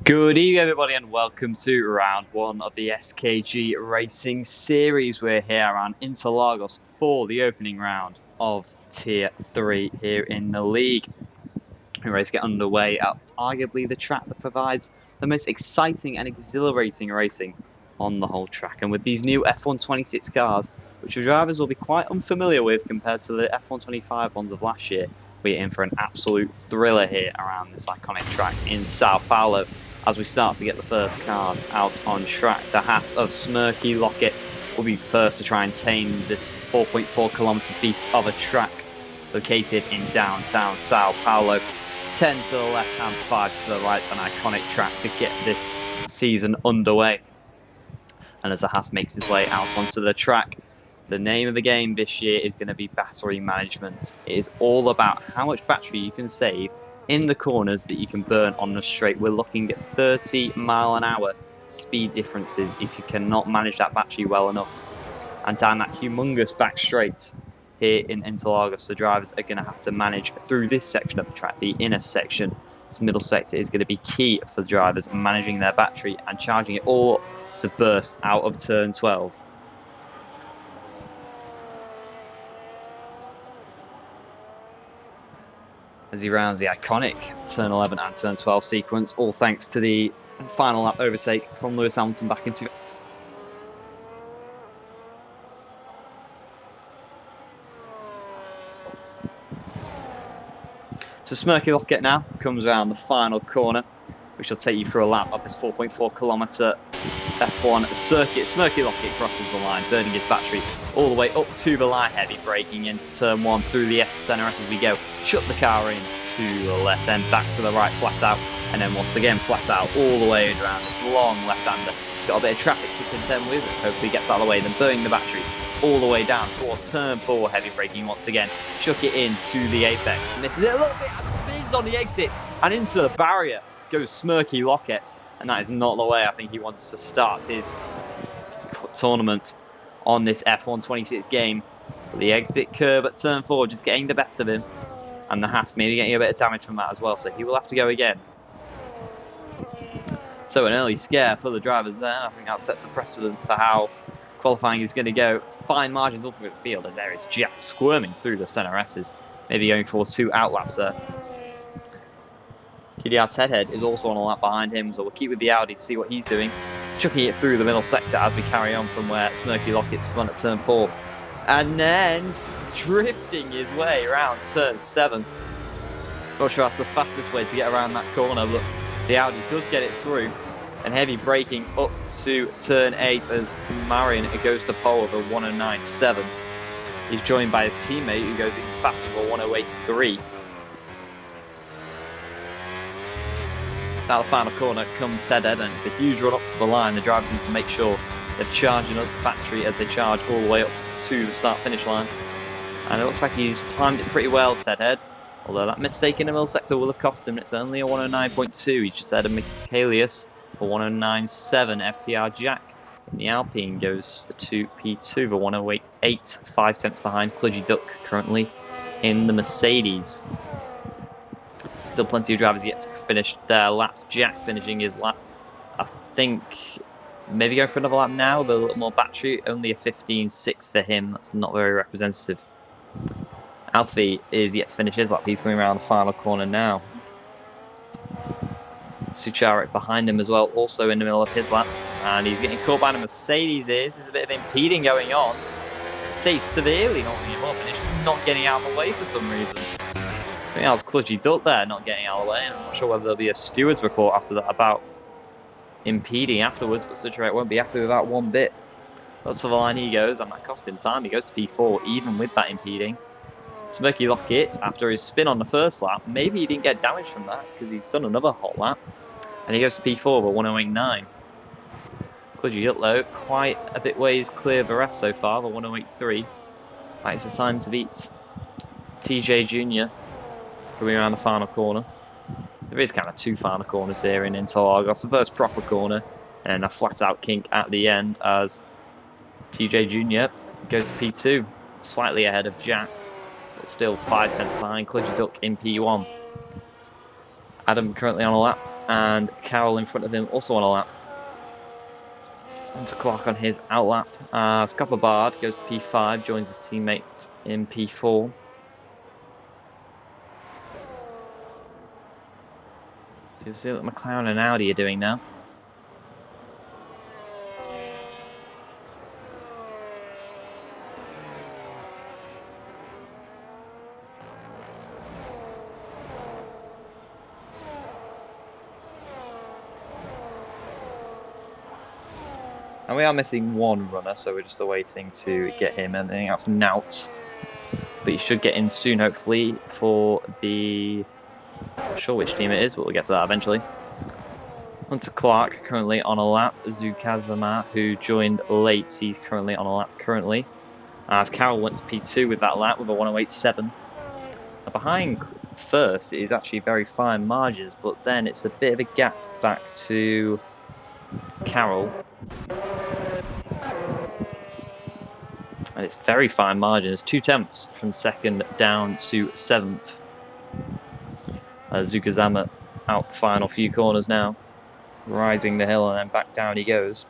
Good evening, everybody, and welcome to round one of the SKG Racing Series. We're here around Interlagos for the opening round of Tier 3 here in the league. We're ready to get underway at arguably the track that provides the most exciting and exhilarating racing on the whole track. And with these new F126 cars, which the drivers will be quite unfamiliar with compared to the F125 ones of last year, we're in for an absolute thriller here around this iconic track in Sao Paulo. As we start to get the first cars out on track, the Haas of Smirky Lockett will be first to try and tame this 4.4 kilometer beast of a track located in downtown Sao Paulo. 10 to the left and 5 to the right, an iconic track to get this season underway. And as the Haas makes his way out onto the track, the name of the game this year is going to be battery management. It is all about how much battery you can save in the corners that you can burn on the straight. We're looking at 30-mile-an-hour speed differences if you cannot manage that battery well enough. And down that humongous back straight here in Interlagos, the drivers are going to have to manage through this section of the track, the inner section. This middle sector is going to be key for the drivers managing their battery and charging it all up to burst out of turn 12. As he rounds the iconic turn 11 and turn 12 sequence, all thanks to the final lap overtake from Lewis Hamilton back into. So Smirky Lockett now comes around the final corner, which will take you through a lap of this 4.4 kilometer F1 circuit. Smirky Lockett crosses the line, burning his battery all the way up to the line, heavy braking into turn 1 through the center as we go. Shut the car in to the left, then back to the right, flat out, and then once again flat out all the way around this long left-hander. He's got a bit of traffic to contend with, hopefully gets out of the way, then burning the battery all the way down towards turn 4, heavy braking once again. Chuck it into the apex, misses it a little bit and spins on the exit, and into the barrier goes Smirky Lockett. And that is not the way I think he wants to start his tournament on this F126 game. The exit curb at turn 4 just getting the best of him. And the Haas maybe getting a bit of damage from that as well, so he will have to go again. So an early scare for the drivers there. I think that sets a precedent for how qualifying is going to go. Fine margins all through the field as there is Jack squirming through the center S's. Maybe going for 2 outlaps there. Kvyat Headhead is also on a lap behind him, so we'll keep with the Audi to see what he's doing. Chucking it through the middle sector as we carry on from where Smirky Lockett spun at turn 4. And then drifting his way around turn 7. Not sure that's the fastest way to get around that corner, but the Audi does get it through. And heavy braking up to turn 8 as Marion goes to pole with a 109.7. He's joined by his teammate who goes even faster with a 108.3. Now the final corner comes Ted Ed, and it's a huge run up to the line. The drivers need to make sure they're charging up the battery as they charge all the way up to the start-finish line. And it looks like he's timed it pretty well, Ted Ed. Although that mistake in the middle sector will have cost him. It's only a 109.2. He's just ahead of Michaelius for 109.7. FPR Jack in the Alpine goes to P2 for 108.8. 5 tenths behind Kludgy Duck currently in the Mercedes. Still plenty of drivers yet to finish their laps. Jack finishing his lap, I think, maybe going for another lap now with a little more battery. Only a 15.6 for him. That's not very representative. Alfie is yet to finish his lap. He's going around the final corner now. Sucharik behind him as well, also in the middle of his lap. And he's getting caught by the Mercedes. There's a bit of impeding going on. Mercedes severely knocking him up, and he's not getting out of the way for some reason. I think that was Kludgy Duck there, not getting out of the way. I'm not sure whether there'll be a steward's report after that about impeding afterwards, but Sucharik won't be happy with that one bit. Up to the line he goes, and that cost him time. He goes to P4, even with that impeding. Smirky Lockett, after his spin on the first lap, maybe he didn't get damage from that, because he's done another hot lap. And he goes to P4 with 108.9. Kludgy Duck, though, quite a bit ways clear of the rest so far, the 108.3. That's the time to beat TJ Jr. coming around the final corner. There is kind of 2 final corners here in Interlagos. The first proper corner and a flat-out kink at the end as TJ Jr. goes to P2, slightly ahead of Jack, but still 5 tenths behind Kludgy Duck in P1. Adam currently on a lap, and Carroll in front of him also on a lap. On to Clark on his outlap. Scupper Bard goes to P5, joins his teammate in P4. So you'll see what McLaren and Audi are doing now. And we are missing one runner, so we're just awaiting to get him. And I think that's Nout. But he should get in soon, hopefully, for the... I'm not sure which team it is, but we'll get to that eventually. Hunter Clark, currently on a lap. Zukazama, who joined late, he's currently on a lap currently. As Carroll went to P2 with that lap with a 108.7. Behind first, it is actually very fine margins, but then it's a bit of a gap back to Carroll. And it's very fine margins, 2 tenths from second down to 7th. Zukazama out the final few corners now, rising the hill and then back down he goes.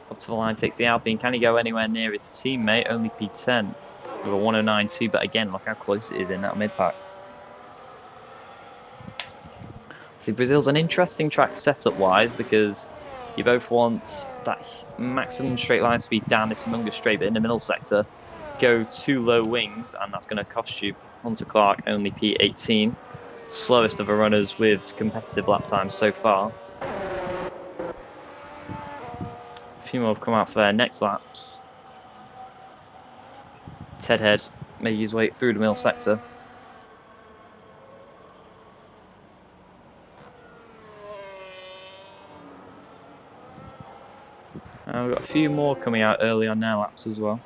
Up to the line takes the Alpine. Can he go anywhere near his teammate? Only P10 with a 109.2, but again, look how close it is in that mid-pack. See, Brazil's an interesting track setup-wise because you both want that maximum straight line speed down this humongous straight, but in the middle sector, go 2 low wings, and that's going to cost you. Hunter Clark, only P18. Slowest of the runners with competitive lap times so far. A few more have come out for their next laps. Ted Head making his way through the middle sector. We've got a few more coming out early on their laps as well.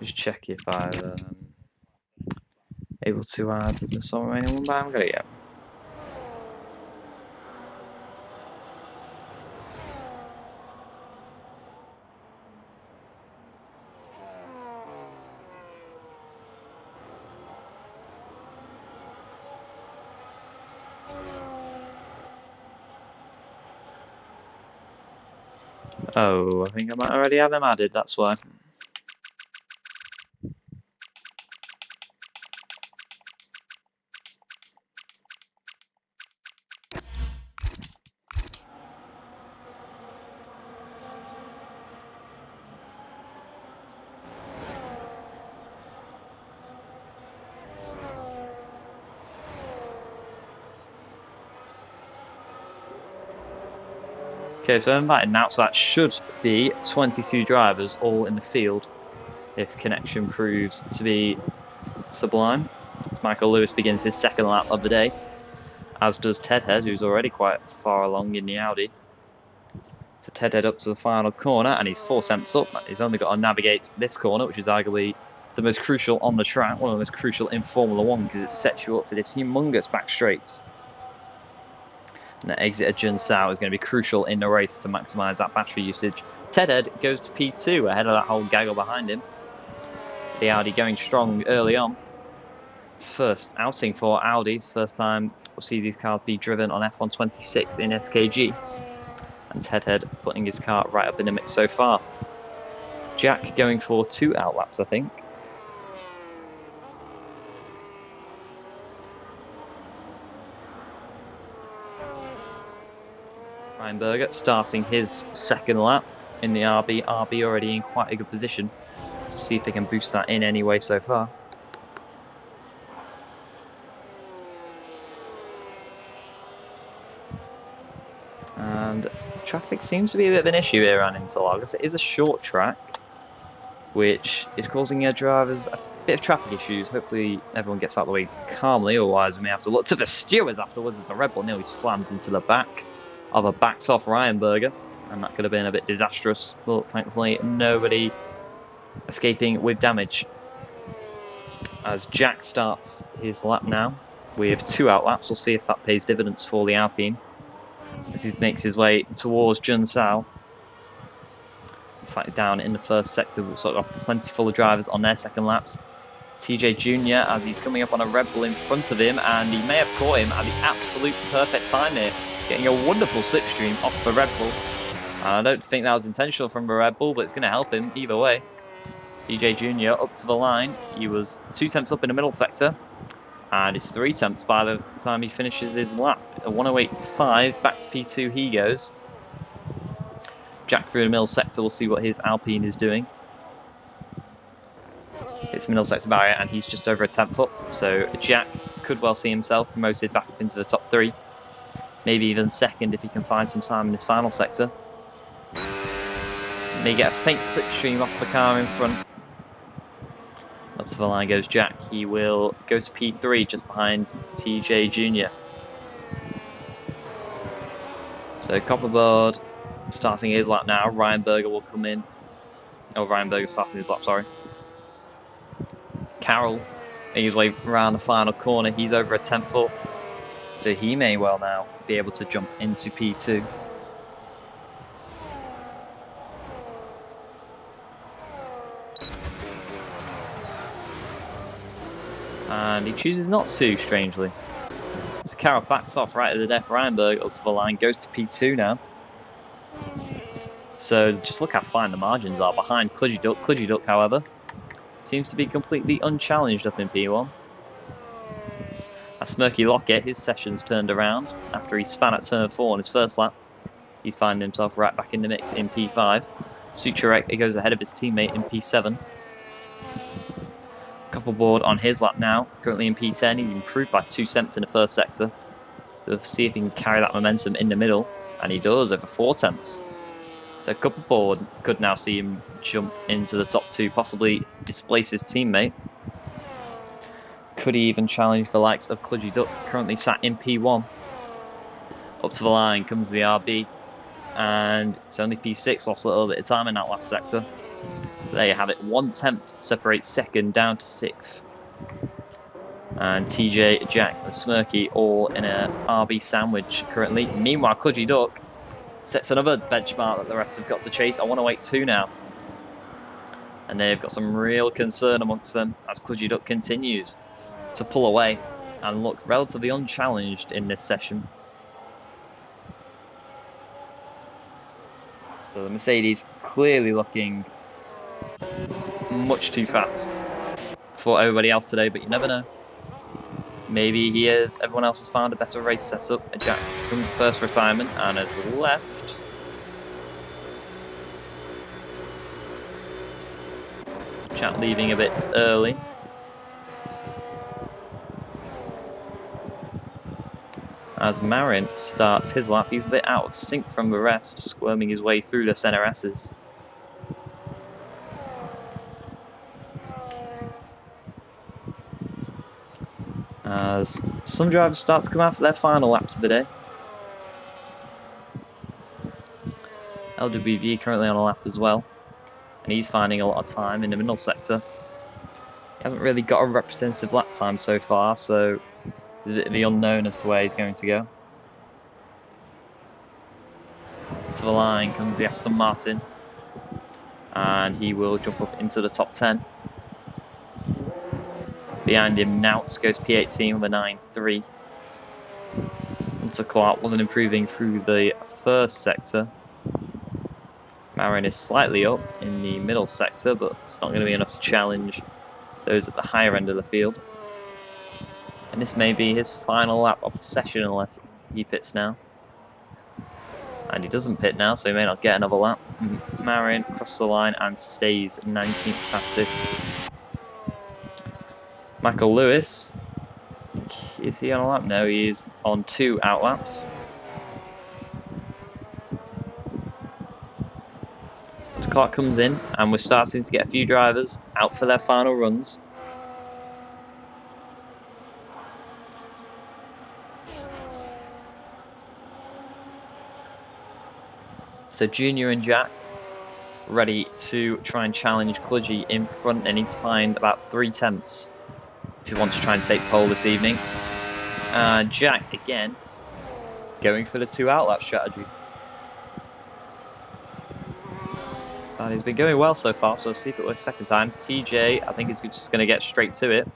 Just check if I'm able to add the song remaining one, but I haven't got it yet. Oh, I think I might already have them added, that's why. Okay, so I'm invited now, so that should be 22 drivers all in the field if connection proves to be sublime. As Michael Lewis begins his second lap of the day, as does Ted Head, who's already quite far along in the Audi. So Ted Head up to the final corner, and he's 4 tenths up. He's only got to navigate this corner, which is arguably the most crucial on the track, one of the most crucial in Formula 1, because it sets you up for this humongous back straight. And the exit of Jun Sao is going to be crucial in the race to maximise that battery usage. Ted Head goes to P2 ahead of that whole gaggle behind him. The Audi going strong early on. It's first outing for Audi. It's the first time we'll see these cars be driven on F126 in SKG. And Ted Head putting his car right up in the mix so far. Jack going for 2 outlaps, I think. Ryan Berger starting his second lap in the RB. RB already in quite a good position. To see if they can boost that in any way so far. And traffic seems to be a bit of an issue here around Interlagos. It is a short track, which is causing your drivers a bit of traffic issues. Hopefully everyone gets out of the way calmly, otherwise we may have to look to the stewards afterwards as the Red Bull nearly slams into the back of a backed off Ryan Berger, and that could have been a bit disastrous, but thankfully nobody escaping with damage. As Jack starts his lap now with 2 outlaps, we'll see if that pays dividends for the Alpine as he makes his way towards Jun Sao. Slightly down in the first sector, we've sort of got plenty full of drivers on their second laps. TJ Jr. as he's coming up on a Red Bull in front of him, and he may have caught him at the absolute perfect time here, getting a wonderful slipstream off the Red Bull. I don't think that was intentional from the Red Bull, but it's going to help him either way. TJ Jr. up to the line. He was 2 tenths up in the middle sector, and it's 3 tenths by the time he finishes his lap. A 108.5, back to P2 he goes. Jack through the middle sector, we'll see what his Alpine is doing. It's the middle sector barrier, and he's just over a 10th up, so Jack could well see himself promoted back up into the top 3. Maybe even second if he can find some time in his final sector. May get a faint slipstream off the car in front. Up to the line goes Jack. He will go to P3 just behind TJ Jr. So Copperboard starting his lap now. Ryan Berger will come in. Oh, Ryan Berger starting his lap, sorry. Carroll, he's way around the final corner. He's over a 10th up. So he may well now be able to jump into P2. And he chooses not to, strangely. So Carroll backs off right at the death. Ryanberg up to the line, goes to P2 now. So just look how fine the margins are behind Kludgy Duck. Kludgy Duck, however, seems to be completely unchallenged up in P1. As Smirky Lockett, his session's turned around after he span at turn 4 on his first lap. He's finding himself right back in the mix in P5. Sucharek, he goes ahead of his teammate in P7. Coupleboard on his lap now, currently in P10. He improved by 2 tenths in the first sector. So we'll see if he can carry that momentum in the middle, and he does over 4 tenths. So Coupleboard could now see him jump into the top 2, possibly displace his teammate. Could he even challenge the likes of Kludgy Duck, currently sat in P1. Up to the line comes the RB, and it's only P6, lost a little bit of time in that last sector. There you have it, 1 tenth separates second down to 6th. And TJ, Jack and Smirky all in a RB sandwich currently. Meanwhile, Kludgy Duck sets another benchmark that the rest have got to chase. I want to wait 2 now. And they've got some real concern amongst them as Kludgy Duck continues to pull away and look relatively unchallenged in this session. So the Mercedes clearly looking much too fast for everybody else today, but you never know. Maybe everyone else has found a better race setup. Jack comes first retirement and has left. Jack leaving a bit early. As Marin starts his lap, he's a bit out of sync from the rest, squirming his way through the center S's. As some drivers start to come out for their final laps of the day. LWV currently on a lap as well, and he's finding a lot of time in the middle sector. He hasn't really got a representative lap time so far, so there's a bit of the unknown as to where he's going to go. To the line comes the Aston Martin, and he will jump up into the top 10. Behind him, Nouts goes P18 with a 9.3. Hunter Clark wasn't improving through the first sector. Marin is slightly up in the middle sector, but it's not going to be enough to challenge those at the higher end of the field. And this may be his final lap of the session unless he pits now. And he doesn't pit now, so he may not get another lap. Marin crosses the line and stays 19th fastest. Michael Lewis, is he on a lap? No, he is on 2 out laps. Clark comes in, and we're starting to get a few drivers out for their final runs. So Junior and Jack ready to try and challenge Kludgy in front. They need to find about 3 tenths if you want to try and take pole this evening. Jack, again, going for the 2 outlap strategy. And he's been going well so far, so we'll see if it works second time. TJ, I think he's just going to get straight to it.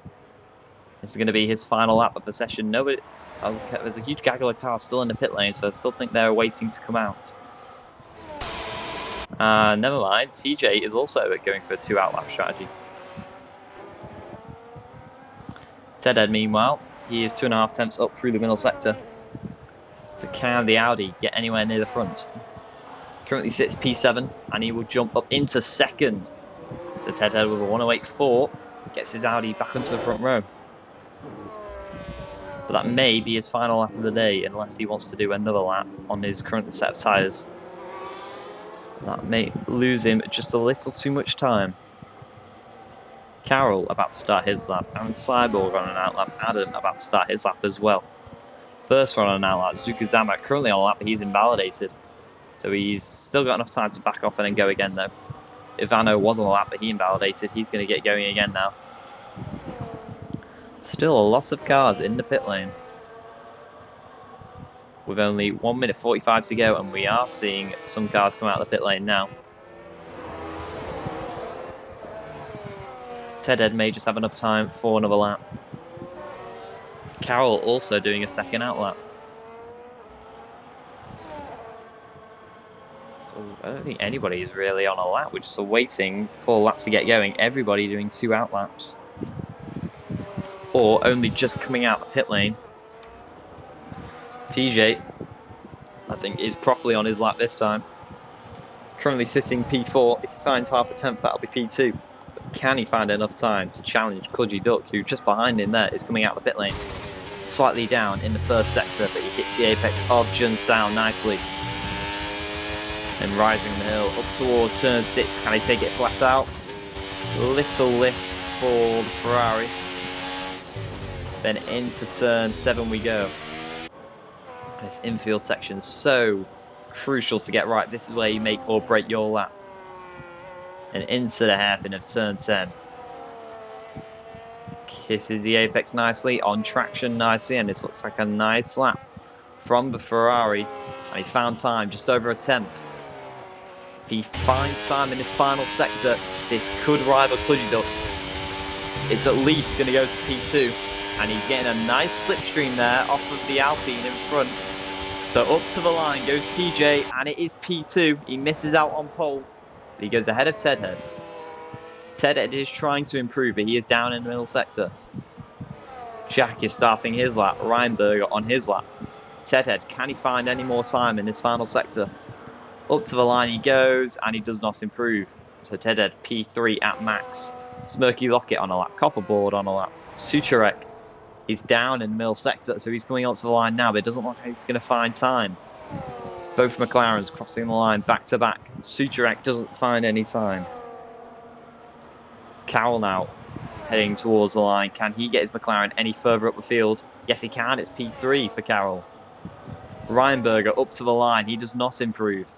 This is going to be his final lap of the session. Nobody, there's a huge gaggle of cars still in the pit lane, so I still think they're waiting to come out. Never mind, TJ is also going for a 2-out lap strategy. Ted, meanwhile, he is 2.5 tenths up through the middle sector. So can the Audi get anywhere near the front? Currently sits P7, and he will jump up into second. So Ted with a 108.4 gets his Audi back onto the front row. But that may be his final lap of the day, unless he wants to do another lap on his current set of tyres. That may lose him just a little too much time. Carroll about to start his lap, and Cyborg on an outlap. Adam about to start his lap as well. First one on an outlap, Zukazama currently on a lap, but he's invalidated. So he's still got enough time to back off and then go again though. Ivano was on a lap, but he invalidated. He's going to get going again now. Still a lot of cars in the pit lane. With only 1 minute 45 to go, and we are seeing some cars come out of the pit lane now. Ted may just have enough time for another lap. Carroll also doing a second outlap. So I don't think anybody is really on a lap. We're just waiting for laps to get going. Everybody doing 2 outlaps. Or only just coming out the pit lane. TJ, I think, is properly on his lap this time. Currently sitting P4. If he finds half a tenth, that'll be P2. But can he find enough time to challenge Kludgy Duck, who just behind him there is coming out the pit lane? Slightly down in the first sector, but he hits the apex of Junsao nicely. And rising the hill up towards turn 6. Can he take it flat out? Little lift for the Ferrari. Then into turn 7 we go. This infield section is so crucial to get right. This is where you make or break your lap. And into the hairpin of turn 10. Kisses the apex nicely, on traction nicely, and this looks like a nice lap from the Ferrari. And he's found time, just over a tenth. If he finds time in this final sector, this could rival Kludgy Duck. It's at least going to go to P2. And he's getting a nice slipstream there off of the Alpine in front. So up to the line goes TJ, and it is P2. He misses out on pole, but he goes ahead of Tedhead. Tedhead is trying to improve, but he is down in the middle sector. Jack is starting his lap. Reinberger on his lap. Tedhead, can he find any more time in this final sector? Up to the line he goes, and he does not improve. So Tedhead P3 at max. Smirky Lockett on a lap. Copperboard on a lap. Sucharek is down in the middle sector, so he's coming up to the line now, but it doesn't look like he's going to find time. Both McLarens crossing the line back to back. Sucharek doesn't find any time. Carroll now heading towards the line. Can he get his McLaren any further up the field? Yes, he can. It's P3 for Carroll. Reinberger up to the line. He does not improve.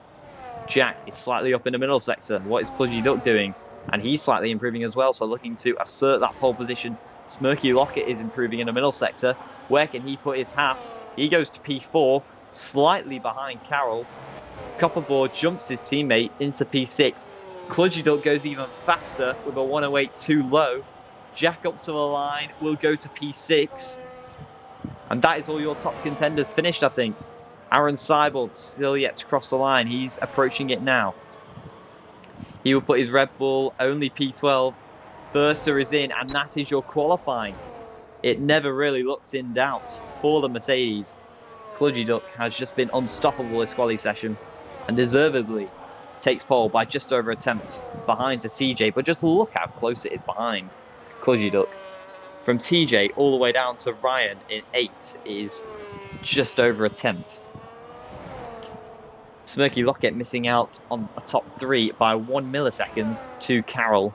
Jack is slightly up in the middle sector. What is Kludgy Duck doing? And he's slightly improving as well, so looking to assert that pole position. Smirky Lockett is improving in the middle sector. Where can he put his Haas? He goes to P4, slightly behind Carroll. Copperboard jumps his teammate into P6. Kludgy Duck goes even faster with a 108 too low. Jack up to the line will go to P6. And that is all your top contenders finished, I think. Aaron Seibald still yet to cross the line. He's approaching it now. He will put his Red Bull only P12. Versa is in, and that is your qualifying. It never really looks in doubt for the Mercedes. Kludgy Duck has just been unstoppable this quali session, and deservedly takes pole by just over a tenth behind to TJ. But just look how close it is behind Kludgy Duck. From TJ all the way down to Ryan in 8th is just over a tenth. Smirky Lockett missing out on a top 3 by 1 millisecond to Carroll.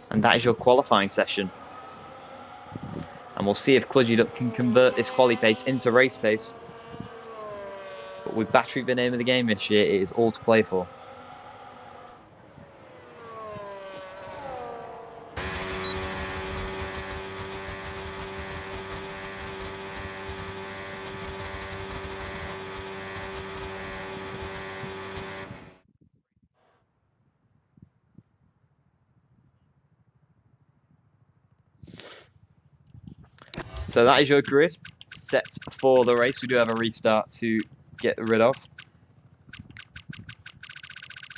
And that is your qualifying session. And we'll see if Kludgy Duck can convert this quali pace into race pace. But with battery the name of the game this year, it is all to play for. So that is your grid set for the race. We do have a restart to get rid of.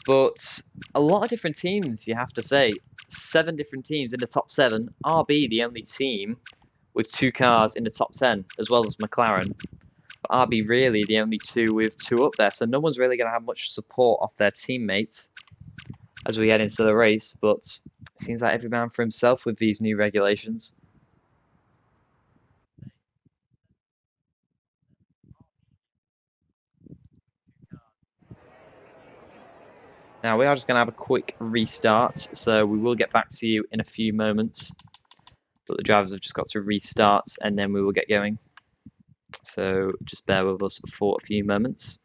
But a lot of different teams, you have to say. 7 different teams in the top 7. RB, the only team with 2 cars in the top 10, as well as McLaren. But RB really the only 2 with 2 up there, so no one's really going to have much support off their teammates as we get into the race. But it seems like every man for himself with these new regulations. Now we are just going to have a quick restart, so we will get back to you in a few moments. But the drivers have just got to restart and then we will get going. So just bear with us for a few moments.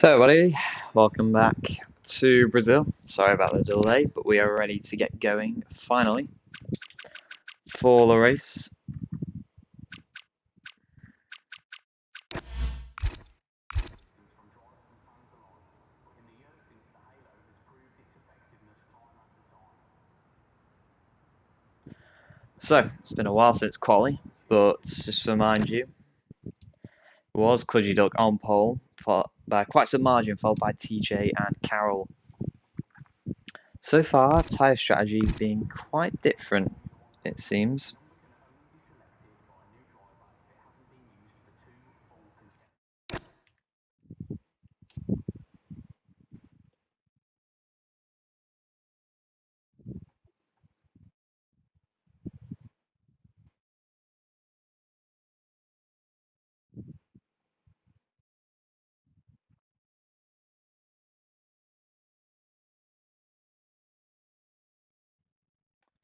So, everybody, welcome back to Brazil. Sorry about the delay, but we are ready to get going finally for the race. So, it's been a while since quali, but just to remind you, it was Kludgy Duck on pole by quite some margin, followed by TJ and Carroll. So far, tyre strategy being quite different, it seems.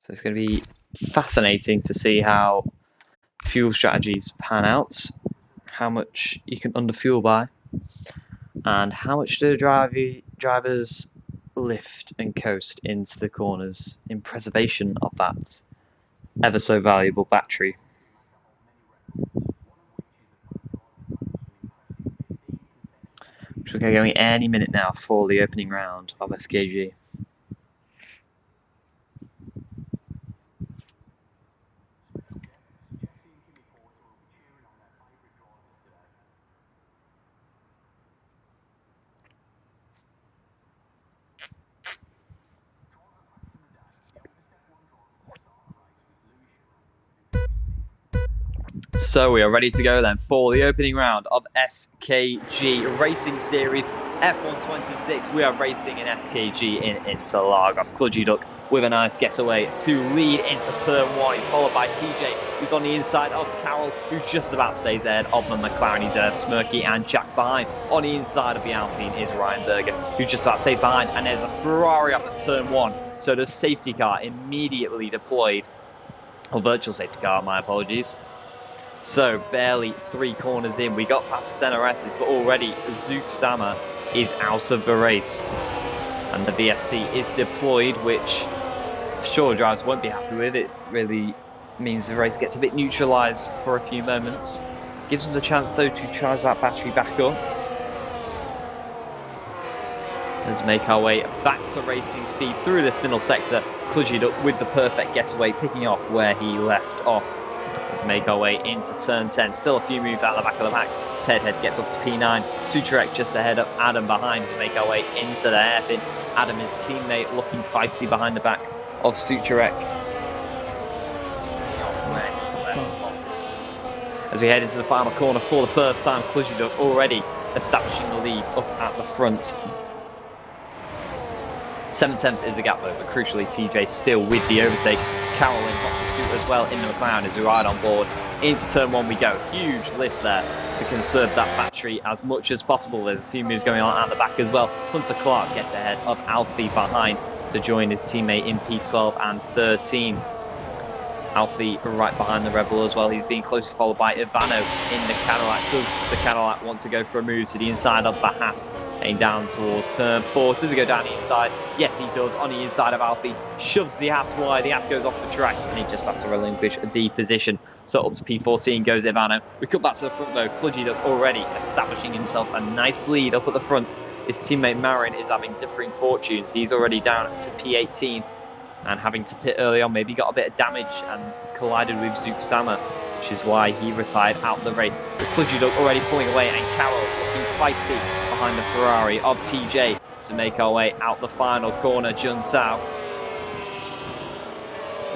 So it's going to be fascinating to see how fuel strategies pan out, how much you can underfuel by, and how much do drivers lift and coast into the corners in preservation of that ever so valuable battery. Which we're going any minute now for the opening round of SKG. So we are ready to go then for the opening round of SKG Racing Series F126. We are racing in SKG in Interlagos. Kludgy Duck with a nice getaway to lead into turn one. He's followed by TJ, who's on the inside of Carroll, who just about stays ahead of the McLaren. He's Smirky and Jack behind. On the inside of the Alpine is Ryan Berger, who just about stays behind. And there's a Ferrari off at turn one. So the safety car immediately deployed. Or virtual safety car, my apologies. So, barely 3 corners in. We got past the center S's, but already Zook Sama is out of the race. And the VSC is deployed, which sure drivers won't be happy with. It really means the race gets a bit neutralised for a few moments. Gives them the chance, though, to charge that battery back up. Let's make our way back to racing speed through this middle sector. Kludgy Duck with the perfect getaway, picking off where he left off. Let's make our way into turn 10. Still a few moves out the back of the pack. Tedhead gets up to P9. Sucharek just ahead of Adam behind to make our way into the hairpin. Adam, his teammate, looking feisty behind the back of Sucharek. As we head into the final corner for the first time, Kludgy Duck already establishing the lead up at the front. 7/10 is a gap though, but crucially TJ still with the overtake. Carroll in hot pursuit as well in the McLaren as we ride on board. Into turn one we go. Huge lift there to conserve that battery as much as possible. There's a few moves going on at the back as well. Hunter Clark gets ahead of Alfie behind to join his teammate in P12 and 13. Alfie right behind the Rebel as well. He's being closely followed by Ivano in the Cadillac. Does the Cadillac want to go for a move to the inside of the Haas? Heading down towards turn 4. Does it go down the inside? Yes, he does. On the inside of Alfie. Shoves the Haas wide. The Haas goes off the track and he just has to relinquish the position. So up to P14 goes Ivano. We come back to the front though. Kludgy Duck already establishing himself a nice lead up at the front. His teammate Marin is having differing fortunes. He's already down to P18. And having to pit early on, maybe got a bit of damage and collided with Zook Sama, which is why he retired out the race. But Kludgy Duck already pulling away, and Carroll looking feisty behind the Ferrari of TJ to make our way out the final corner. Jun Sao,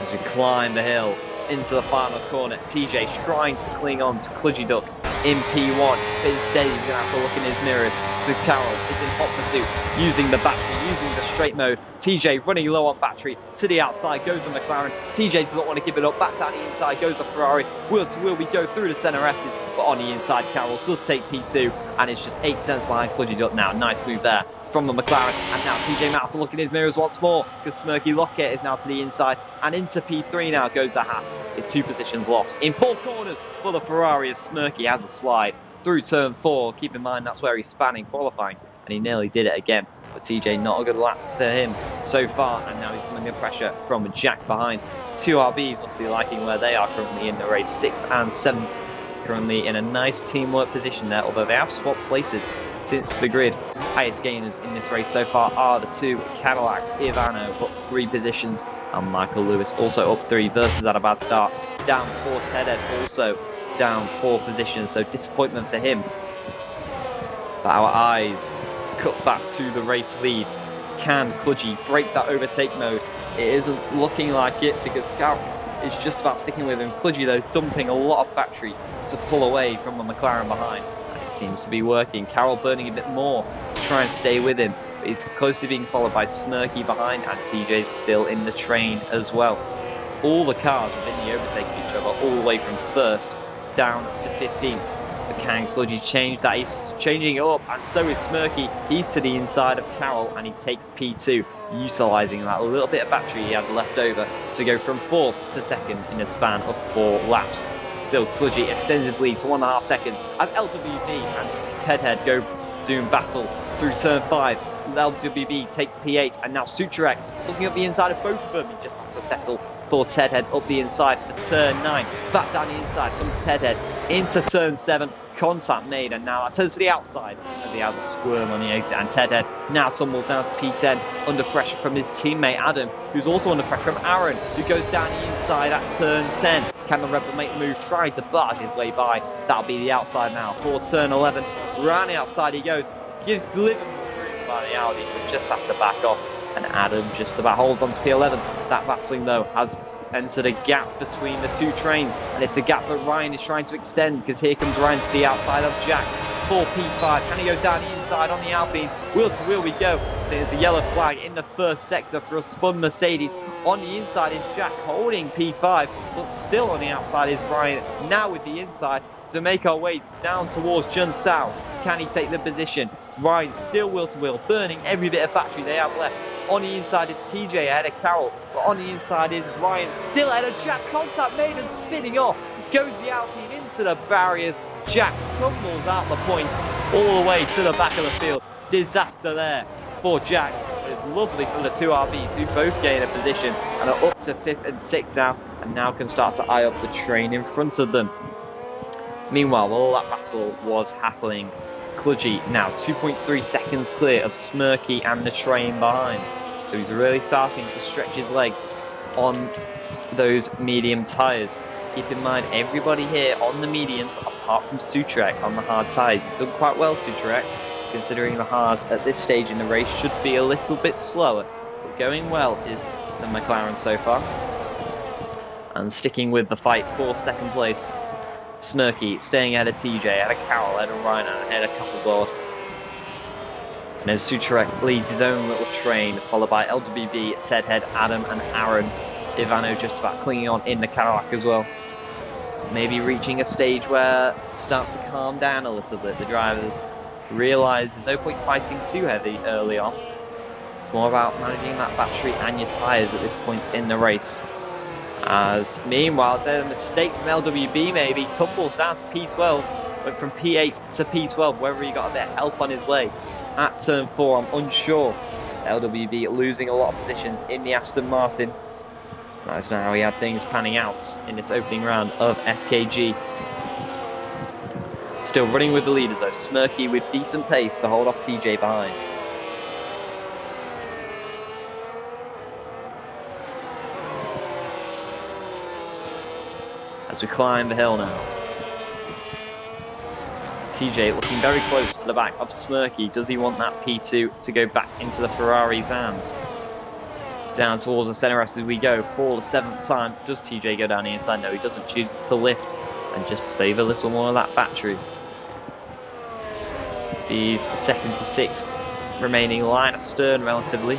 as we climb the hill into the final corner, TJ trying to cling on to Kludgy Duck in P1, but instead he's going to have to look in his mirrors. So Carroll is in hot pursuit, using the battery, using the straight mode. TJ running low on battery, to the outside goes the McLaren. TJ does not want to give it up, back down the inside goes the Ferrari. Wheel to wheel we go through the center S's, but on the inside Carroll does take P2, and it's just 8 cents behind Kludgy Duck now. Nice move there from the McLaren, and now TJ Mouse to look in his mirrors once more, because Smirky Lockett is now to the inside, and into P3 now goes the Haas. It's 2 positions lost in 4 corners for the Ferrari as Smirky has a slide through turn 4. Keep in mind that's where he's spanning qualifying. and he nearly did it again. But TJ, not a good lap for him so far, and now he's coming under pressure from Jack behind. Two RBs must be liking where they are currently in the race, 6th and 7th. Currently in a nice teamwork position there, although they have swapped places since the grid. Highest gainers in this race so far are the two Cadillacs. Ivano up 3 positions, and Michael Lewis also up 3 versus at a bad start. Down 4, Ted Ed also down 4 positions, so disappointment for him. But our eyes cut back to the race lead. Can Kludgy break that overtake mode? It isn't looking like it because Carroll is just about sticking with him. Kludgy, though, dumping a lot of battery to pull away from the McLaren behind. And it seems to be working. Carroll burning a bit more to try and stay with him. But he's closely being followed by Smirky behind, and TJ's still in the train as well. All the cars within the overtake of each other, all the way from 1st down to 15th. But can Kludgy change that? He's changing it up, and so is Smirky. He's to the inside of Carroll, and he takes P2, utilising that little bit of battery he had left over to go from 4th to 2nd in a span of 4 laps. Still, Kludgy extends his lead to 1.5 seconds as LWB and Ted Head go doing battle through turn 5. LWB takes P8, and now Sucharek is looking up the inside of both of them. He just has to settle for Ted Head up the inside for turn 9. Back down the inside comes Ted Head into turn 7. Contact made, and now that turns to the outside as he has a squirm on the exit, and Ted Head now tumbles down to P10 under pressure from his teammate Adam, who's also under pressure from Aaron, who goes down the inside at turn 10. Can the Rebel make the move, trying to barge his way by? That'll be the outside now for turn 11. Round the outside he goes, gives delivered room by the Audi, but just has to back off, and Adam just about holds on to P11. That Vasling, though, has entered a gap between the two trains, and it's a gap that Ryan is trying to extend, because here comes Ryan to the outside of Jack for P5. Can he go down the inside on the Alpine? Wheel to wheel we go. There's a yellow flag in the first sector for a spun Mercedes. On the inside is Jack holding P5, but still on the outside is Ryan, now with the inside to make our way down towards Jun Sao. Can he take the position? Ryan still wheel to wheel, burning every bit of battery they have left. On the inside is TJ ahead of Carroll, but on the inside is Ryan still ahead of Jack. Contact made and spinning off. Goes the Alpine into the barriers. Jack tumbles out the points all the way to the back of the field. Disaster there for Jack. It's lovely for the two RBs who both gain a position and are up to 5th and 6th now, and now can start to eye up the train in front of them. Meanwhile, while that battle was happening, Kludgy now 2.3 seconds clear of Smirky and the train behind. So he's really starting to stretch his legs on those medium tyres. Keep in mind, everybody here on the mediums, apart from Sucharek on the hard tyres. He's done quite well, Sucharek, considering the hards at this stage in the race should be a little bit slower. But going well is the McLaren so far. And sticking with the fight for 2nd place, Smirky staying ahead of TJ, ahead of Carroll, ahead of Ryan, and ahead of Coupleboard. And as Sucharek leads his own little train, followed by LWB, Ted Head, Adam, and Aaron. Ivano just about clinging on in the Cadillac as well. Maybe reaching a stage where it starts to calm down a little bit. The drivers realise there's no point fighting too heavy early on. It's more about managing that battery and your tyres at this point in the race. As meanwhile, there's a mistake from LWB maybe, tumbles down to P12, went from P8 to P12, whether he got a bit of help on his way. At turn 4, I'm unsure. LWB losing a lot of positions in the Aston Martin. That's not how he had things panning out in this opening round of SKG. Still running with the leaders though, Smirky with decent pace to hold off TJ behind. As we climb the hill now. TJ looking very close to the back of Smirky. Does he want that P2 to go back into the Ferrari's hands? Down towards the centre as we go for the 7th time. Does TJ go down the inside? No, he doesn't. Chooses to lift and just save a little more of that battery. He's 2nd to 6th, remaining line astern relatively.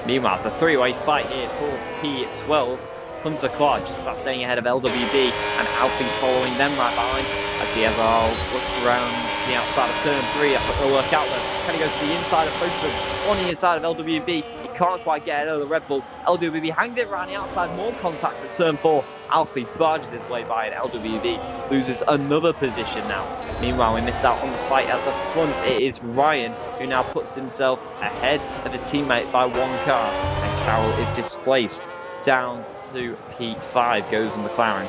Meanwhile, it's a three-way fight here for P12. Hunter Clark just about staying ahead of LWB, and Alfie's following them right behind as he has a look around the outside of turn 3. That's not going to work out though. Can he go to the inside of both of them? On the inside of LWB, he can't quite get another Red Bull. LWB hangs it around the outside, more contact at turn 4. Alfie barges his way by, and LWB loses another position now. Meanwhile, we missed out on the fight at the front. It is Ryan who now puts himself ahead of his teammate by 1 car, and Carroll is displaced down to P5 goes the McLaren.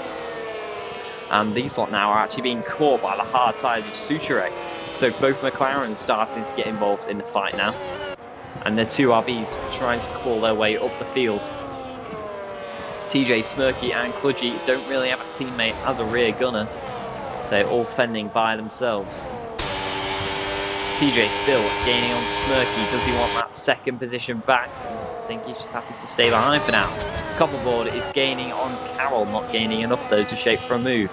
And these lot now are actually being caught by the hard tyres of Sucharek. So both McLarens starting to get involved in the fight now. And the 2 RBs trying to claw their way up the field. TJ, Smirky and Kludgy don't really have a teammate as a rear gunner. So they're all fending by themselves. TJ still gaining on Smirky. Does he want that second position back? I think he's just happy to stay behind for now. Copperboard is gaining on Carroll, not gaining enough though to shape for a move.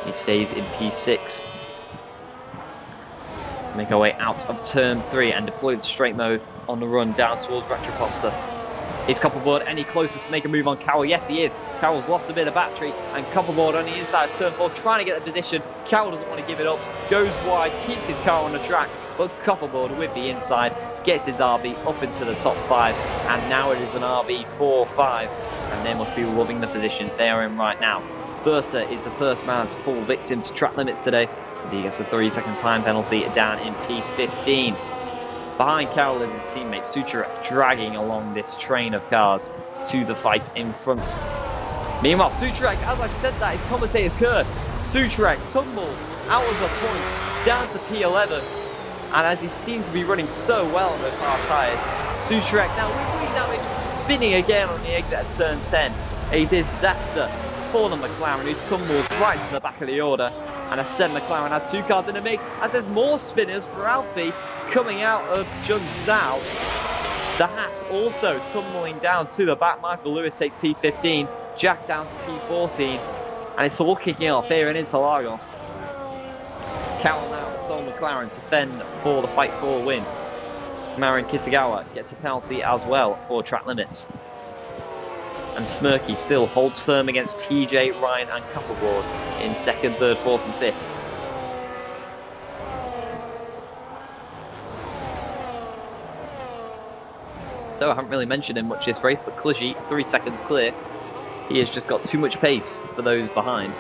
He stays in P6. Make our way out of turn 3 and deploy the straight mode on the run down towards Retroposter. Is Copperboard any closer to make a move on Carroll? Yes, he is. Carroll's lost a bit of battery, and Copperboard on the inside of turn 4 trying to get the position. Carroll doesn't want to give it up, goes wide, keeps his car on the track, but Copperboard with the inside gets his RB up into the top 5, and now it is an RB 4-5, and they must be loving the position they are in right now. Versa is the first man to fall victim to track limits today, as he gets a 3-second time penalty down in P15. Behind Carroll is his teammate Sucharek, dragging along this train of cars to the fight in front. Meanwhile, Sucharek, as I said that, his commentator's curse. Sucharek tumbles out of the point, down to P11. And as he seems to be running so well on those hard tyres, Sucharek now with wheel damage, spinning again on the exit at turn 10. A disaster for the McLaren, who tumbles right to the back of the order. And as said, McLaren had 2 cars in the mix, as there's more spinners for Alfie coming out of Junzhou. The Haas also tumbling down to the back. Michael Lewis takes P15, Jack down to P14, and it's all kicking off here in Interlagos. Carroll now sole McLaren to fend for the fight for a win. Marin Kitagawa gets a penalty as well for track limits. And Smirky still holds firm against TJ, Ryan and Copperboard in 2nd, 3rd, 4th and 5th. So I haven't really mentioned him much this race, but Kludgy 3 seconds clear. He has just got too much pace for those behind.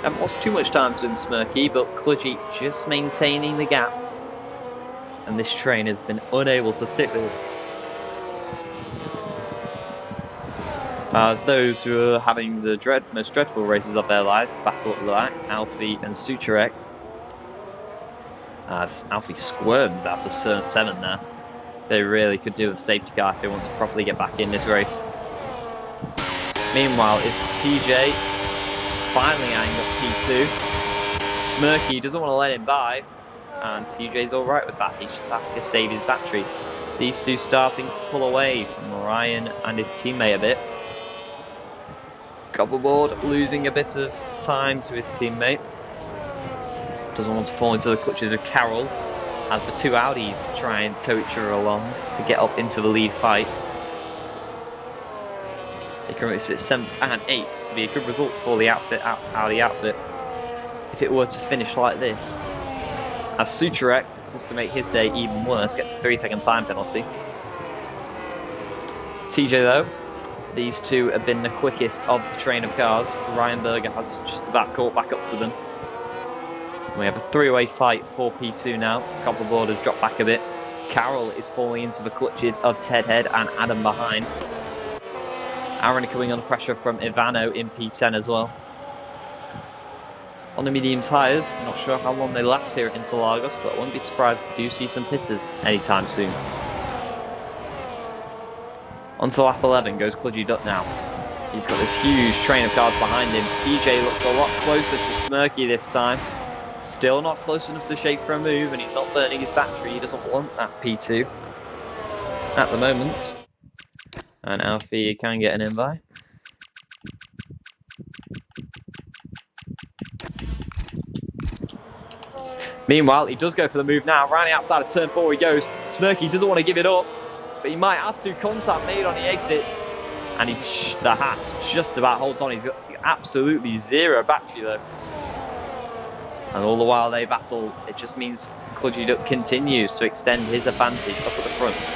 Haven't lost too much time to him, Smirky, but Kludgy just maintaining the gap. And this train has been unable to stick with it. As those who are having the most dreadful races of their life battle at the back, Alfie and Sucharek. As Alfie squirms out of turn 7 there. They really could do with a safety car if they want to properly get back in this race. Meanwhile, it's TJ finally eyeing up P2. Smirky doesn't want to let him by, and TJ's alright with that. He's just happy to save his battery. These two starting to pull away from Ryan and his teammate a bit. Copperboard losing a bit of time to his teammate. Doesn't want to fall into the clutches of Carroll as the 2 Audis try and tow each other along to get up into the lead fight. They currently sit 7th and 8th, to be a good result for the Audi outfit if it were to finish like this. As Sucharek, just to make his day even worse, gets a 3-second time penalty. TJ though, these 2 have been the quickest of the train of cars. Ryan Berger has just about caught back up to them. We have a 3-way fight for P2 now. Copperboard has dropped back a bit. Carroll is falling into the clutches of Ted Head and Adam behind. Aaron coming under pressure from Ivano in P10 as well. On the medium tyres, not sure how long they last here at Interlagos, but I wouldn't be surprised if we do see some pitters anytime soon. Onto lap 11 goes Kludgy Duck now. He's got this huge train of cars behind him. TJ looks a lot closer to Smirky this time. Still not close enough to shake for a move, and he's not burning his battery. He doesn't want that P2 at the moment. And Alfie can get an invite. Meanwhile, he does go for the move now. Around the outside of turn 4 he goes. Smirky doesn't want to give it up, but he might have to. Contact made on the exits. And the Haas just about holds on. He's got absolutely 0 battery though. And all the while they battle, it just means Kludgy Duck continues to extend his advantage up at the front.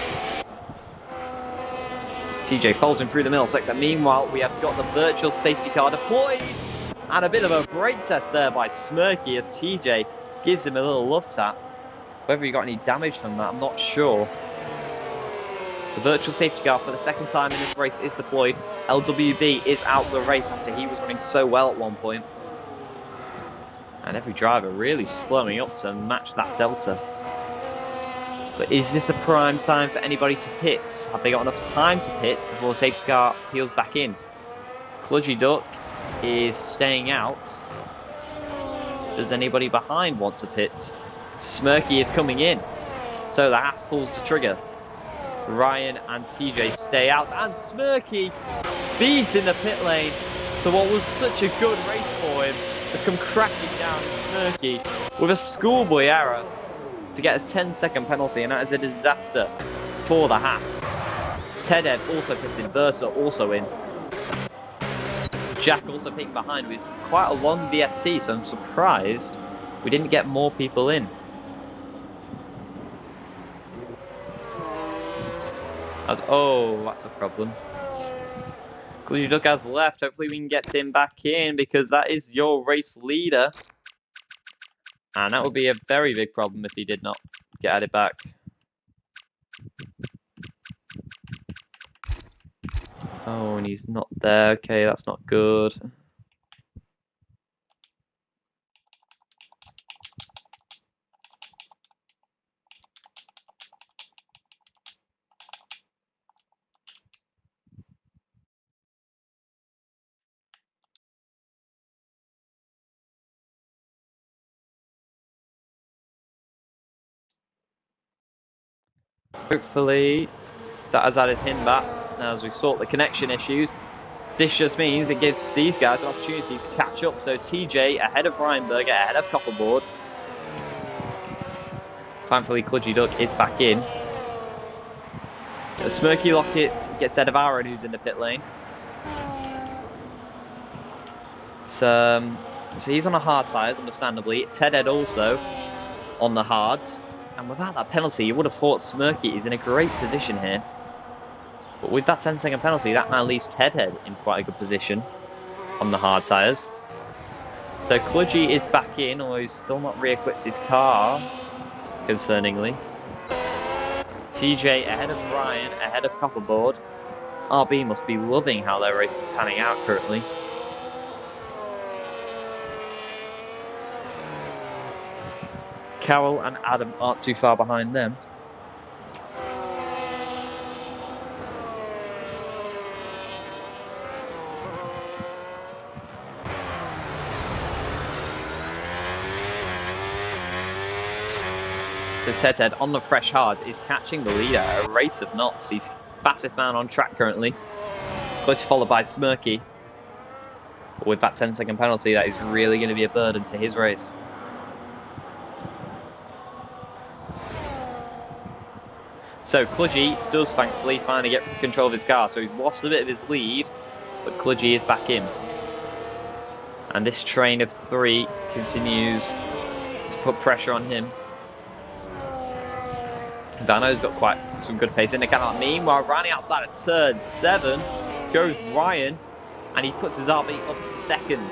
TJ folds him through the middle sector. Meanwhile, we have got the virtual safety car deployed. And a bit of a brake test there by Smirky as TJ gives him a little love tap. Whether he got any damage from that, I'm not sure. The virtual safety car for the second time in this race is deployed. LWB is out the race after he was running so well at one point. And every driver really slowing up to match that delta. But is this a prime time for anybody to pit? Have they got enough time to pit before the safety car peels back in? Kludgy Duck is staying out. Does anybody behind want to pit? Smirky is coming in. So the Haas pulls the trigger. Ryan and TJ stay out. And Smirky speeds in the pit lane. So what was such a good race for him has come crashing down. Smirky with a schoolboy error to get a 10-second penalty, and that is a disaster for the Haas. Tedhead also pits in, Versa also in. Jack also peeking behind, which is quite a long VSC, so I'm surprised we didn't get more people in. That's a problem. Kludgy Duck has left. Hopefully we can get him back in, because that is your race leader. And that would be a very big problem if he did not get added back. Oh, and he's not there. Okay, that's not good. Hopefully that has added him back as we sort the connection issues. This just means it gives these guys an opportunity to catch up. So TJ ahead of Reinberger, ahead of Copperboard. Thankfully Kludgy Duck is back in. The Smirky Lockett gets ahead of Aaron, who's in the pit lane. So he's on a hard tyres, understandably. Tedhead also on the hards. And without that penalty, you would have thought Smirky is in a great position here. But with that 10-second penalty, that now leaves Tedhead in quite a good position on the hard tyres. So Kludgy is back in, although he's still not re-equipped his car, concerningly. TJ ahead of Ryan, ahead of Copperboard. RB must be loving how their race is panning out currently. Carroll and Adam aren't too far behind them. So Tedhead on the fresh hards is catching the lead at a race of knots. He's fastest man on track currently. Closely followed by Smirky. But with that 10-second penalty, that is really going to be a burden to his race. So Kludgy does thankfully finally get control of his car, so he's lost a bit of his lead, but Kludgy is back in. And this train of three continues to put pressure on him. Dano's got quite some good pace in the car. Meanwhile, running outside of turn 7 goes Ryan, and he puts his RB up to second.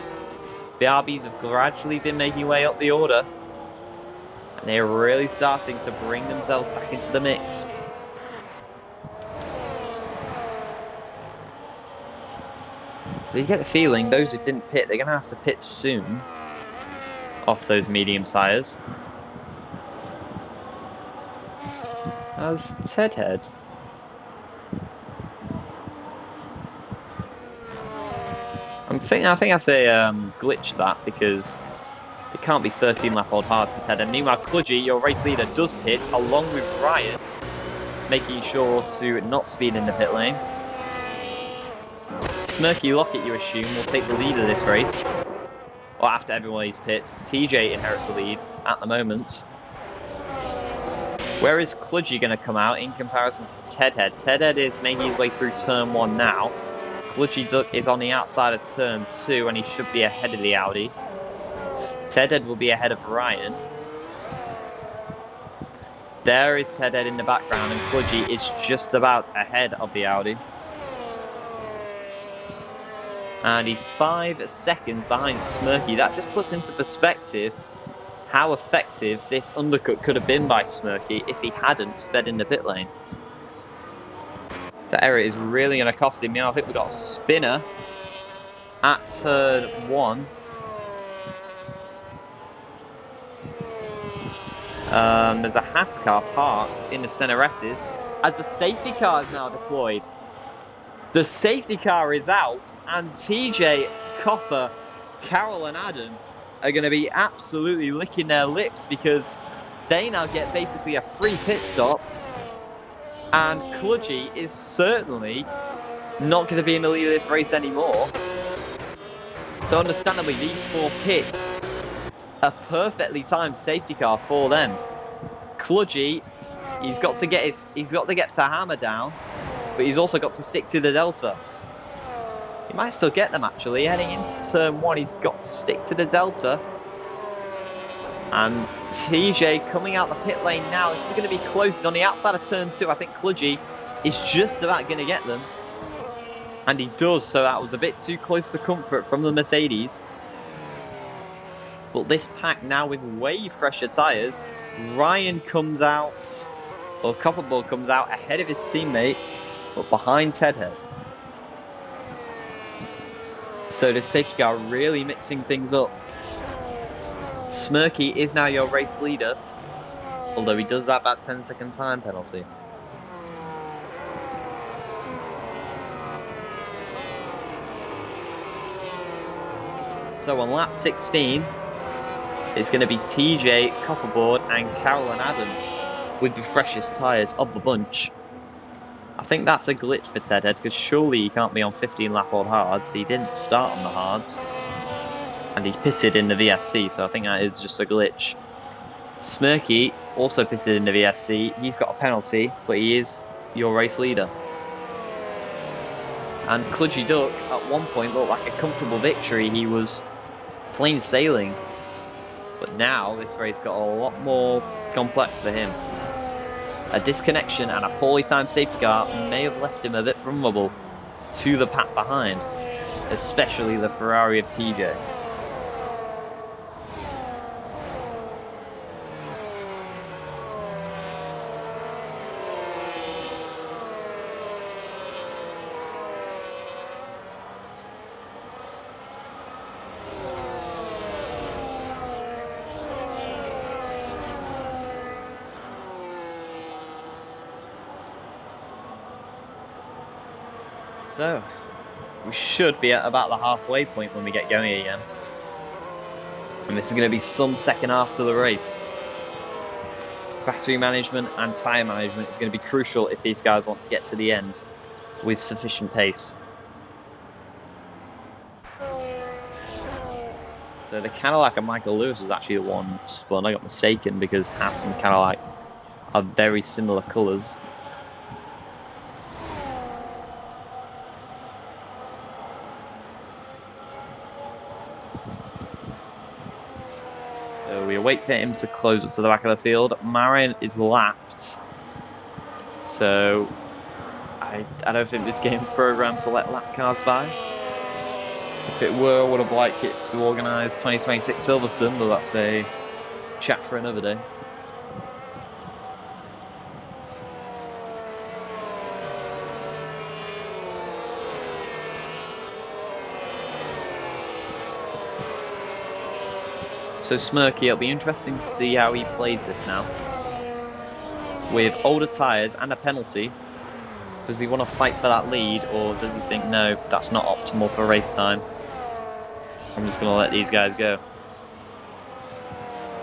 The RBs have gradually been making way up the order, and they're really starting to bring themselves back into the mix. So you get the feeling those who didn't pit, they're going to have to pit soon off those medium tyres. As Tedhead. I think that's a glitch, that, because it can't be 13 lap old hards for Tedhead. Meanwhile, Kludgy, your race leader, does pit along with Ryan, making sure to not speed in the pit lane. Smirky Lockett, you assume, will take the lead of this race. Or after everybody's pit. TJ inherits the lead at the moment. Where is Kludgy going to come out in comparison to Tedhead? Tedhead is making his way through turn 1 now. Kludgy Duck is on the outside of turn 2, and he should be ahead of the Audi. Tedhead will be ahead of Ryan. There is Tedhead in the background, and Kludgy is just about ahead of the Audi. And he's 5 seconds behind Smirky. That just puts into perspective how effective this undercut could have been by Smirky if he hadn't sped in the pit lane. That error is really going to cost him now. I think we've got a spinner at turn 1. There's a Haas car parked in the centre S's as the safety car is now deployed. The safety car is out, and TJ, Copper, Carol and Adam are going to be absolutely licking their lips because they now get basically a free pit stop, and Kludgy is certainly not going to be in the lead of this race anymore. So understandably, these 4 pits, a perfectly timed safety car for them. Kludgy, he's got to get to hammer down, but he's also got to stick to the delta. He might still get them actually. Heading into turn 1, he's got to stick to the delta. And TJ coming out the pit lane now. This is going to be close. On the outside of turn 2, I think Kludgy is just about going to get them. And he does, so that was a bit too close for comfort from the Mercedes. But this pack now with way fresher tyres. Ryan comes out, or Copperball comes out ahead of his teammate, but behind Tedhead. So the safety car really mixing things up. Smirky is now your race leader, although he does have that 10-second time penalty. So on lap 16, it's going to be TJ, Copperboard and Carol and Adam with the freshest tyres of the bunch. I think that's a glitch for Tedhead, because surely he can't be on 15-lap-old hards. He didn't start on the hards, and he pitted in the VSC, so I think that is just a glitch. Smirky also pitted in the VSC. He's got a penalty, but he is your race leader. And Kludgy Duck, at one point, looked like a comfortable victory. He was plain sailing. But now, this race got a lot more complex for him. A disconnection and a poorly timed safety car may have left him a bit vulnerable to the pack behind, especially the Ferrari of TJ. So, we should be at about the halfway point when we get going again. And this is going to be some second half to the race. Battery management and tyre management is going to be crucial if these guys want to get to the end with sufficient pace. So the Cadillac and Michael Lewis was actually the one spun. I got mistaken because Haas and Cadillac are very similar colours. So we await for him to close up to the back of the field. Marin is lapped. So I don't think this game's programmed to let lap cars by. If it were, I would have liked it to organise 2026 Silverstone, but that's a chat for another day. So Smirky, it'll be interesting to see how he plays this now. With older tyres and a penalty, does he want to fight for that lead, or does he think, no, that's not optimal for race time? I'm just going to let these guys go.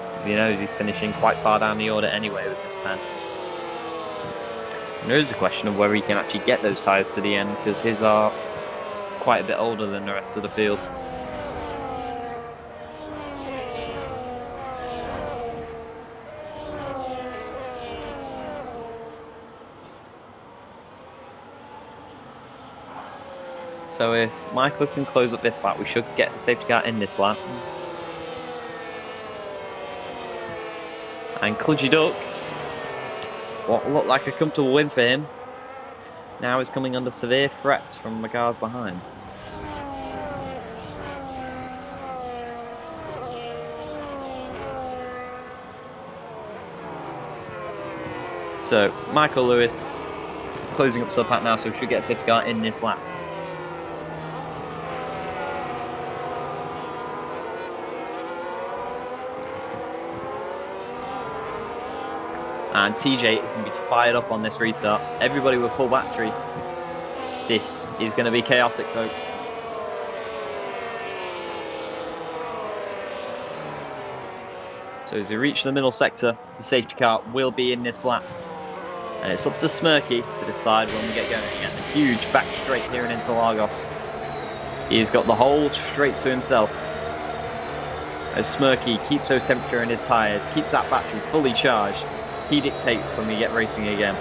Because he knows he's finishing quite far down the order anyway with this pen. And there is a question of whether he can actually get those tyres to the end, because his are quite a bit older than the rest of the field. So if Michael can close up this lap, we should get the safety car in this lap. And Kludgy Duck, what looked like a comfortable win for him, now is coming under severe threat from the cars behind. So Michael Lewis closing up sub-pack now, so we should get a safety car in this lap. And TJ is going to be fired up on this restart. Everybody with full battery. This is going to be chaotic, folks. So as we reach the middle sector, the safety car will be in this lap. And it's up to Smirky to decide when we get going again. A huge back straight here in Interlagos. He's got the whole straight to himself. As Smirky keeps those temperature in his tyres, keeps that battery fully charged, he dictates when we get racing again.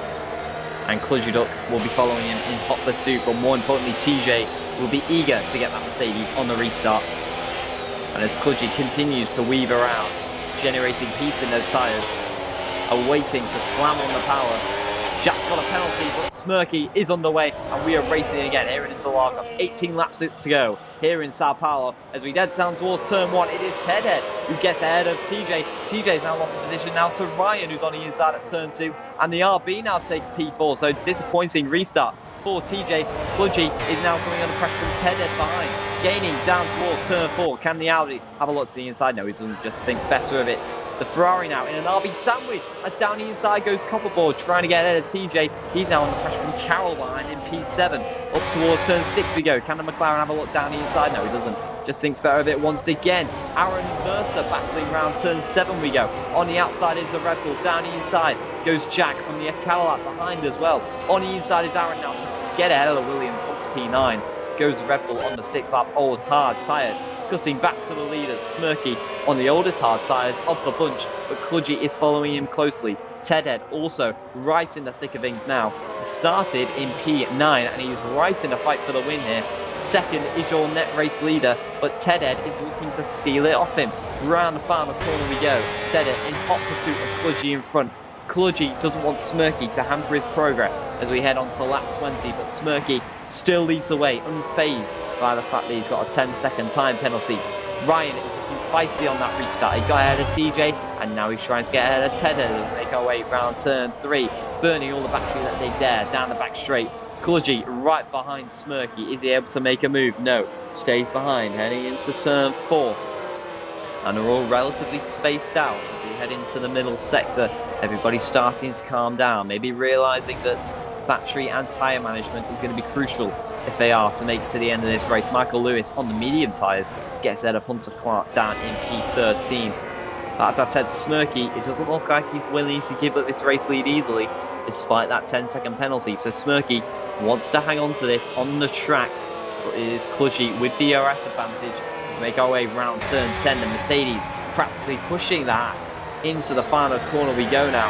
And Kludgy Duck will be following him in hot pursuit, but more importantly, TJ will be eager to get that Mercedes on the restart. And as Kludgy continues to weave around, generating heat in those tyres, awaiting to slam on the power. Jack's got a penalty, but Smirky is underway, and we are racing again here in Interlagos. 18 laps to go here in Sao Paulo. As we head down towards turn 1, it is Tedhead who gets ahead of TJ. TJ's now lost the position now to Ryan, who's on the inside at turn 2, and the RB now takes P4, so disappointing restart for TJ. Kludgy is now coming under pressure from Tedhead behind, gaining down towards turn 4. Can the Audi have a look to the inside? No, he doesn't, just thinks better of it. The Ferrari now in an RB sandwich, as down the inside goes Copperboard, trying to get ahead of TJ. He's now under pressure from Carroll behind in P7. Up towards turn 6 we go. Can the McLaren have a look down the inside? No, he doesn't. Just thinks better of it once again. Aaron Mercer battling around turn 7 we go. On the outside is a Red Bull. Down the inside goes Jack on the Cadillac behind as well. On the inside is Aaron now to get ahead of the Williams onto P9. Goes Red Bull on the 6 lap old hard tyres. Cutting back to the leaders, Smirky on the oldest hard tyres of the bunch, but Kludgy is following him closely. Tedhead also right in the thick of things now. Started in P9 and he's right in the fight for the win here. Second is your net race leader, but Tedhead is looking to steal it off him. Round the final corner we go. Tedhead in hot pursuit of Kludgy in front. Kludgy doesn't want Smirky to hamper his progress as we head on to lap 20, but Smirky still leads away, unfazed by the fact that he's got a 10-second time penalty. Ryan is looking feisty on that restart. He got ahead of TJ, and now he's trying to get ahead of Tedhead as they make our way round turn 3, burning all the battery that they dare down the back straight. Kludgy right behind Smirky. Is he able to make a move? No. Stays behind, heading into turn 4. And they're all relatively spaced out as we head into the middle sector. Everybody's starting to calm down, maybe realising that battery and tyre management is going to be crucial if they are to make it to the end of this race. Michael Lewis on the medium tyres gets ahead of Hunter Clark down in P13. As I said, Smirky, it doesn't look like he's willing to give up this race lead easily, despite that 10-second penalty. So Smirky wants to hang on to this on the track, but it is Kludgy with the DRS advantage to make our way round turn 10. The Mercedes practically pushing the Haas into the final corner we go now.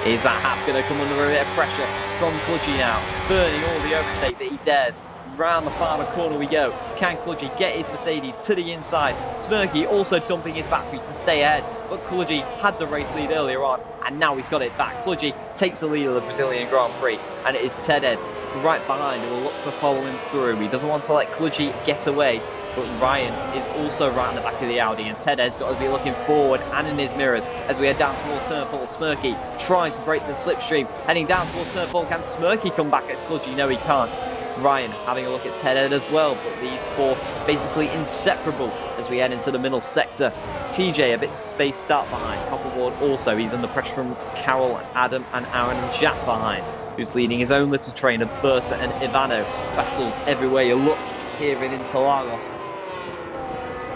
Is that Haas going to come under a bit of pressure from Kludgy now, burning all the overtake that he dares. Round the final corner we go. Can Kludgy get his Mercedes to the inside? Smirky also dumping his battery to stay ahead, but Kludgy had the race lead earlier on, and now he's got it back. Kludgy takes the lead of the Brazilian Grand Prix, and it is Tedhead right behind who will look to follow him through. He doesn't want to let Kludgy get away, but Ryan is also right in the back of the Audi, and Tedhead's got to be looking forward and in his mirrors as we head down towards turn 4. Smirky trying to break the slipstream, heading down towards turn 4. Can Smirky come back at Kludgy? No, he can't. Ryan having a look at Tedhead as well, but these four basically inseparable as we head into the middle sector. TJ a bit spaced out behind. Copperboard also, he's under pressure from Carroll, Adam and Aaron and Jack behind, who's leading his own little train of Bursa and Ivano. Battles everywhere you look here in Interlagos.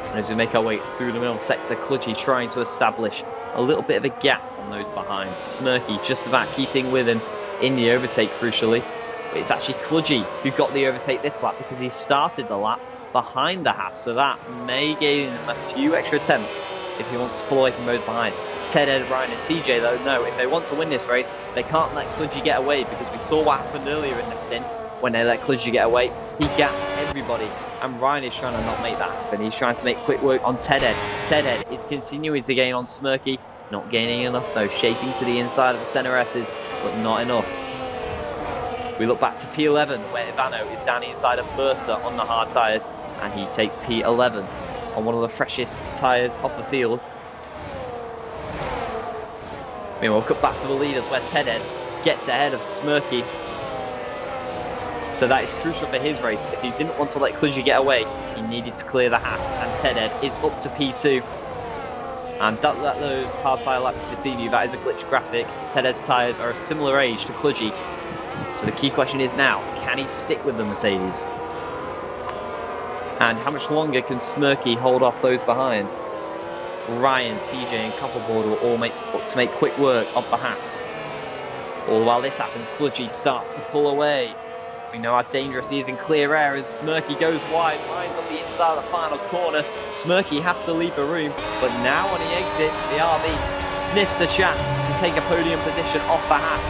And as we make our way through the middle sector, Kludgy trying to establish a little bit of a gap on those behind. Smirky just about keeping with him in the overtake, crucially. But it's actually Kludgy who got the overtake this lap because he started the lap behind the Haas, so that may gain him a few extra attempts if he wants to pull away from those behind. Tedhead, Ryan and TJ though, no, if they want to win this race, they can't let Kludgy get away, because we saw what happened earlier in the stint when they let Kludgy get away. He gapped everybody, and Ryan is trying to not make that happen. He's trying to make quick work on Tedhead. Tedhead is continuing to gain on Smirky, not gaining enough though, shaping to the inside of the center S's, but not enough. We look back to P11, where Ivano is down the inside of Bursa on the hard tyres, and he takes P11 on one of the freshest tyres off the field. We'll cut back to the leaders where Tedhead gets ahead of Smirky. So that is crucial for his race. If he didn't want to let Kludgy get away, he needed to clear the Haas, and Tedhead is up to P2. And don't let those hard tyre laps deceive you. That is a glitch graphic. Tedhead's tyres are a similar age to Kludgy. So the key question is now, can he stick with the Mercedes? And how much longer can Smirky hold off those behind? Ryan, TJ and Copperboard will all look to make quick work of the Haas. All while this happens, Kludgy starts to pull away. We know how dangerous he is in clear air as Smirky goes wide, Ryan's on the inside of the final corner. Smirky has to leave the room, but now on the exit, the RB sniffs a chance to take a podium position off the Haas.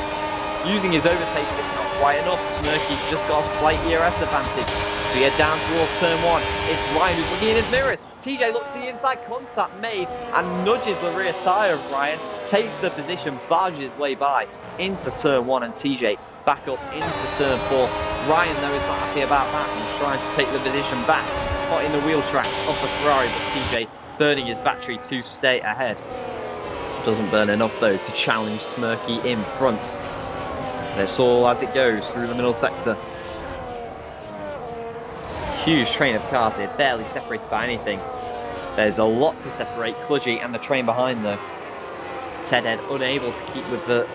Using his overtake, but it's not quite enough. Smirky's just got a slight ERS advantage. To get down towards turn 1, it's Ryan who's looking in his mirrors. TJ looks to the inside, contact made, and nudges the rear tyre of Ryan, takes the position, barges his way by into turn 1, and TJ back up into turn 4. Ryan, though, is not happy about that. He's trying to take the position back, caught in the wheel tracks of the Ferrari, but TJ burning his battery to stay ahead. Doesn't burn enough, though, to challenge Smirky in front. That's all as it goes through the middle sector. Huge train of cars here, barely separated by anything. There's a lot to separate Kludgy and the train behind, though. Tedhead unable to keep with the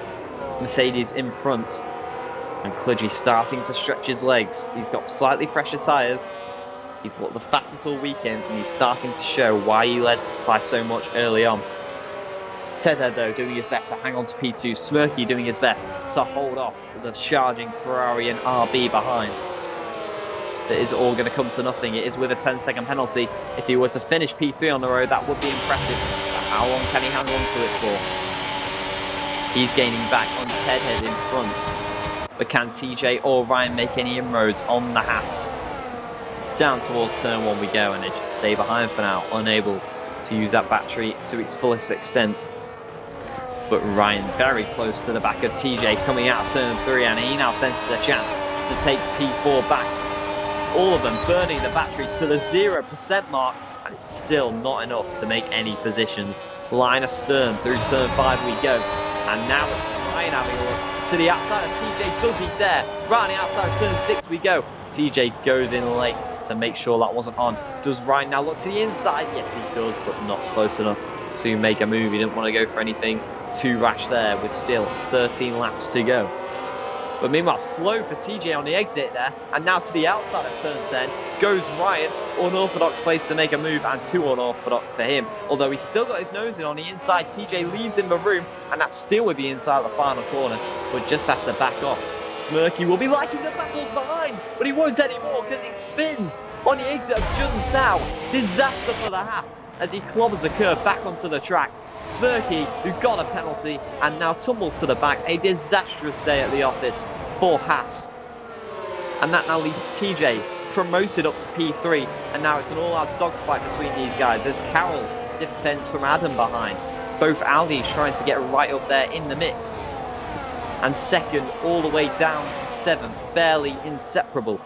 Mercedes in front. And Kludgy starting to stretch his legs. He's got slightly fresher tyres. He's looked the fastest all weekend, and he's starting to show why he led by so much early on. Tedhead, though, doing his best to hang on to P2. Smirky doing his best to hold off the charging Ferrari and RB behind. That is all going to come to nothing. It is with a 10-second penalty. If he were to finish P3 on the road, that would be impressive. But how long can he hang on to it for? He's gaining back on Tedhead in front. But can TJ or Ryan make any inroads on the Haas? Down towards turn 1 we go, and they just stay behind for now, unable to use that battery to its fullest extent. But Ryan very close to the back of TJ coming out turn 3, and he now senses a chance to take P4 back. All of them burning the battery to the 0% mark, and it's still not enough to make any positions. Line astern through turn 5 we go, and now it's Ryan having a look to the outside of TJ. Does he dare? Right on the outside of turn 6 we go. TJ goes in late to make sure that wasn't on. Does Ryan now look to the inside? Yes, he does, but not close enough to make a move. He didn't want to go for anything too rash there with still 13 laps to go. But meanwhile, slow for TJ on the exit there, and now to the outside of turn 10 goes Ryan. Unorthodox place to make a move, and too unorthodox for him. Although he's still got his nose in on the inside, TJ leaves him the room, and that's still with the inside of the final corner, but just has to back off. Smirky will be liking the battles behind, but he won't anymore because it spins on the exit of Jun Sao. Disaster for the Haas as he clobbers a curve back onto the track. Smirky, who got a penalty and now tumbles to the back. A disastrous day at the office for Haas. And that now leaves TJ promoted up to P3, and now it's an all-out dogfight between these guys as Carroll defends from Adam behind. Both Audis trying to get right up there in the mix. And second all the way down to 7th, barely inseparable.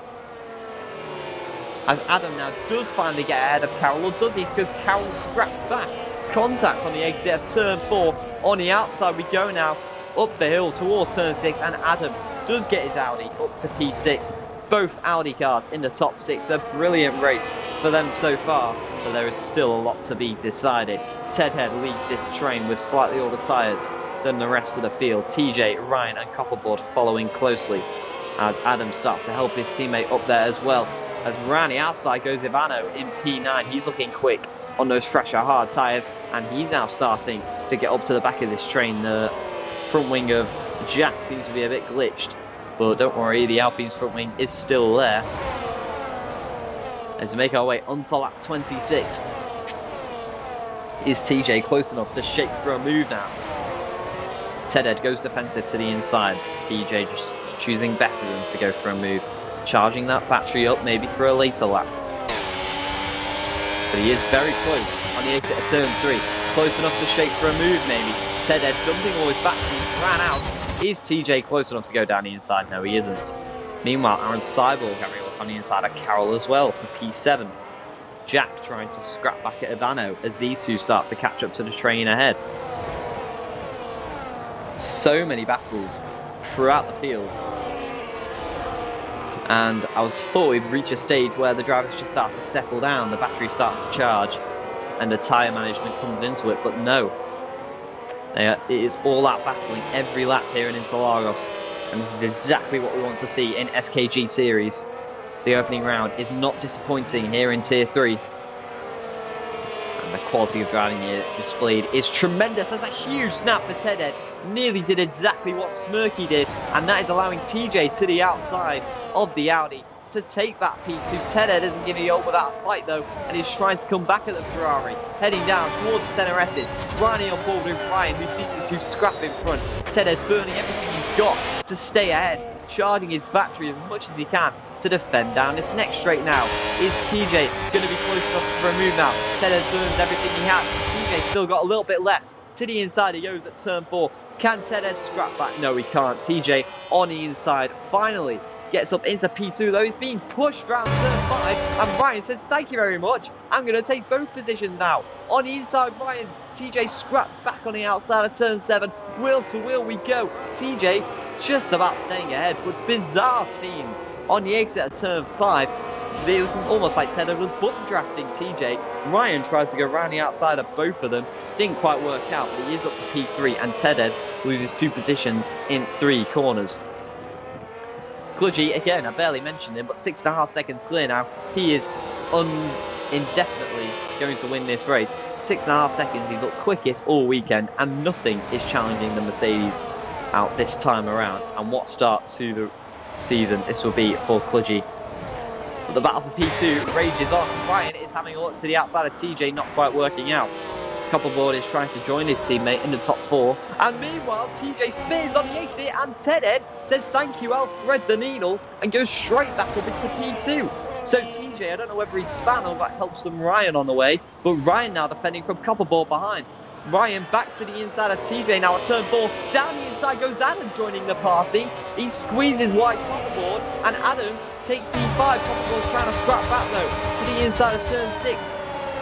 As Adam now does finally get ahead of Carroll, or does he? Because Carroll scraps back. Contact on the exit of turn 4. On the outside we go now, up the hill towards turn 6, and Adam does get his Audi up to P6. Both Audi cars in the top 6. A brilliant race for them so far, but there is still a lot to be decided. Tedhead leads this train with slightly older tyres than the rest of the field. TJ, Ryan and Copperboard following closely as Adam starts to help his teammate up there as well. As Rani outside goes Ivano in P9. He's looking quick on those fresher hard tyres, and he's now starting to get up to the back of this train. The front wing of Jack seems to be a bit glitched, but don't worry, the Alpine's front wing is still there. As we make our way onto lap 26. Is TJ close enough to shake for a move now? Tedhead goes defensive to the inside. TJ just choosing better than to go for a move. Charging that battery up maybe for a later lap. But he is very close on the exit of turn 3. Close enough to shake for a move maybe. Tedhead dumping all his batteries, ran out. Is TJ close enough to go down the inside? No, he isn't. Meanwhile, Aaron Seibel having a look on the inside of Carroll as well for P7. Jack trying to scrap back at Ivano as these two start to catch up to the train ahead. so many battles throughout the field. And I thought we'd reach a stage where the drivers just start to settle down, the battery starts to charge, and the tyre management comes into it, but no. It is all out battling every lap here in Interlagos, and this is exactly what we want to see in SKG Series. The opening round is not disappointing here in Tier 3. And the quality of driving here displayed is tremendous. There's a huge snap for Ted. Nearly did exactly what Smirky did, and that is allowing TJ to the outside of the Audi to take that P2. Ted isn't giving up without a fight though, and he's trying to come back at the Ferrari, heading down towards the center S's. Ronnie on board with Ryan, who sees this who's scrap in front. Ted burning everything he's got to stay ahead, charging his battery as much as he can to defend down this next straight now. Is TJ going to be close enough for a move now? Ted burns everything he has. TJ still got a little bit left. To the inside he goes at turn 4. Can Ted scrap back? No, he can't. TJ on the inside finally gets up into P2 though. He's being pushed round turn 5, and Ryan says thank you very much, I'm going to take both positions now. On the inside Ryan, TJ scraps back on the outside of turn 7, wheel to wheel we go. TJ is just about staying ahead, but bizarre scenes on the exit of turn 5. It was almost like Ted was button drafting TJ. Ryan tries to go around the outside of both of them, didn't quite work out, but he is up to P3, and Ted loses 2 positions in 3 corners. Kludgy, again, I barely mentioned him, but 6.5 seconds clear now. He is indefinitely going to win this race. 6.5 seconds, he's up quickest all weekend, and nothing is challenging the Mercedes out this time around. And what start to the season this will be for Kludgy. But the battle for P2 rages on. Ryan is having a look to the outside of TJ, not quite working out. Coupleboard is trying to join his teammate in the top 4. And meanwhile, TJ spins on the exit, and Ted says thank you, I'll thread the needle, and goes straight back up into P2. So TJ, I don't know whether he's span or that helps them Ryan on the way, but Ryan now defending from Coupleboard behind. Ryan back to the inside of TJ now at turn 4. Down the inside goes Adam joining the party. He squeezes wide Coupleboard, and Adam takes P5. Coupleboard's trying to scrap back though to the inside of turn 6.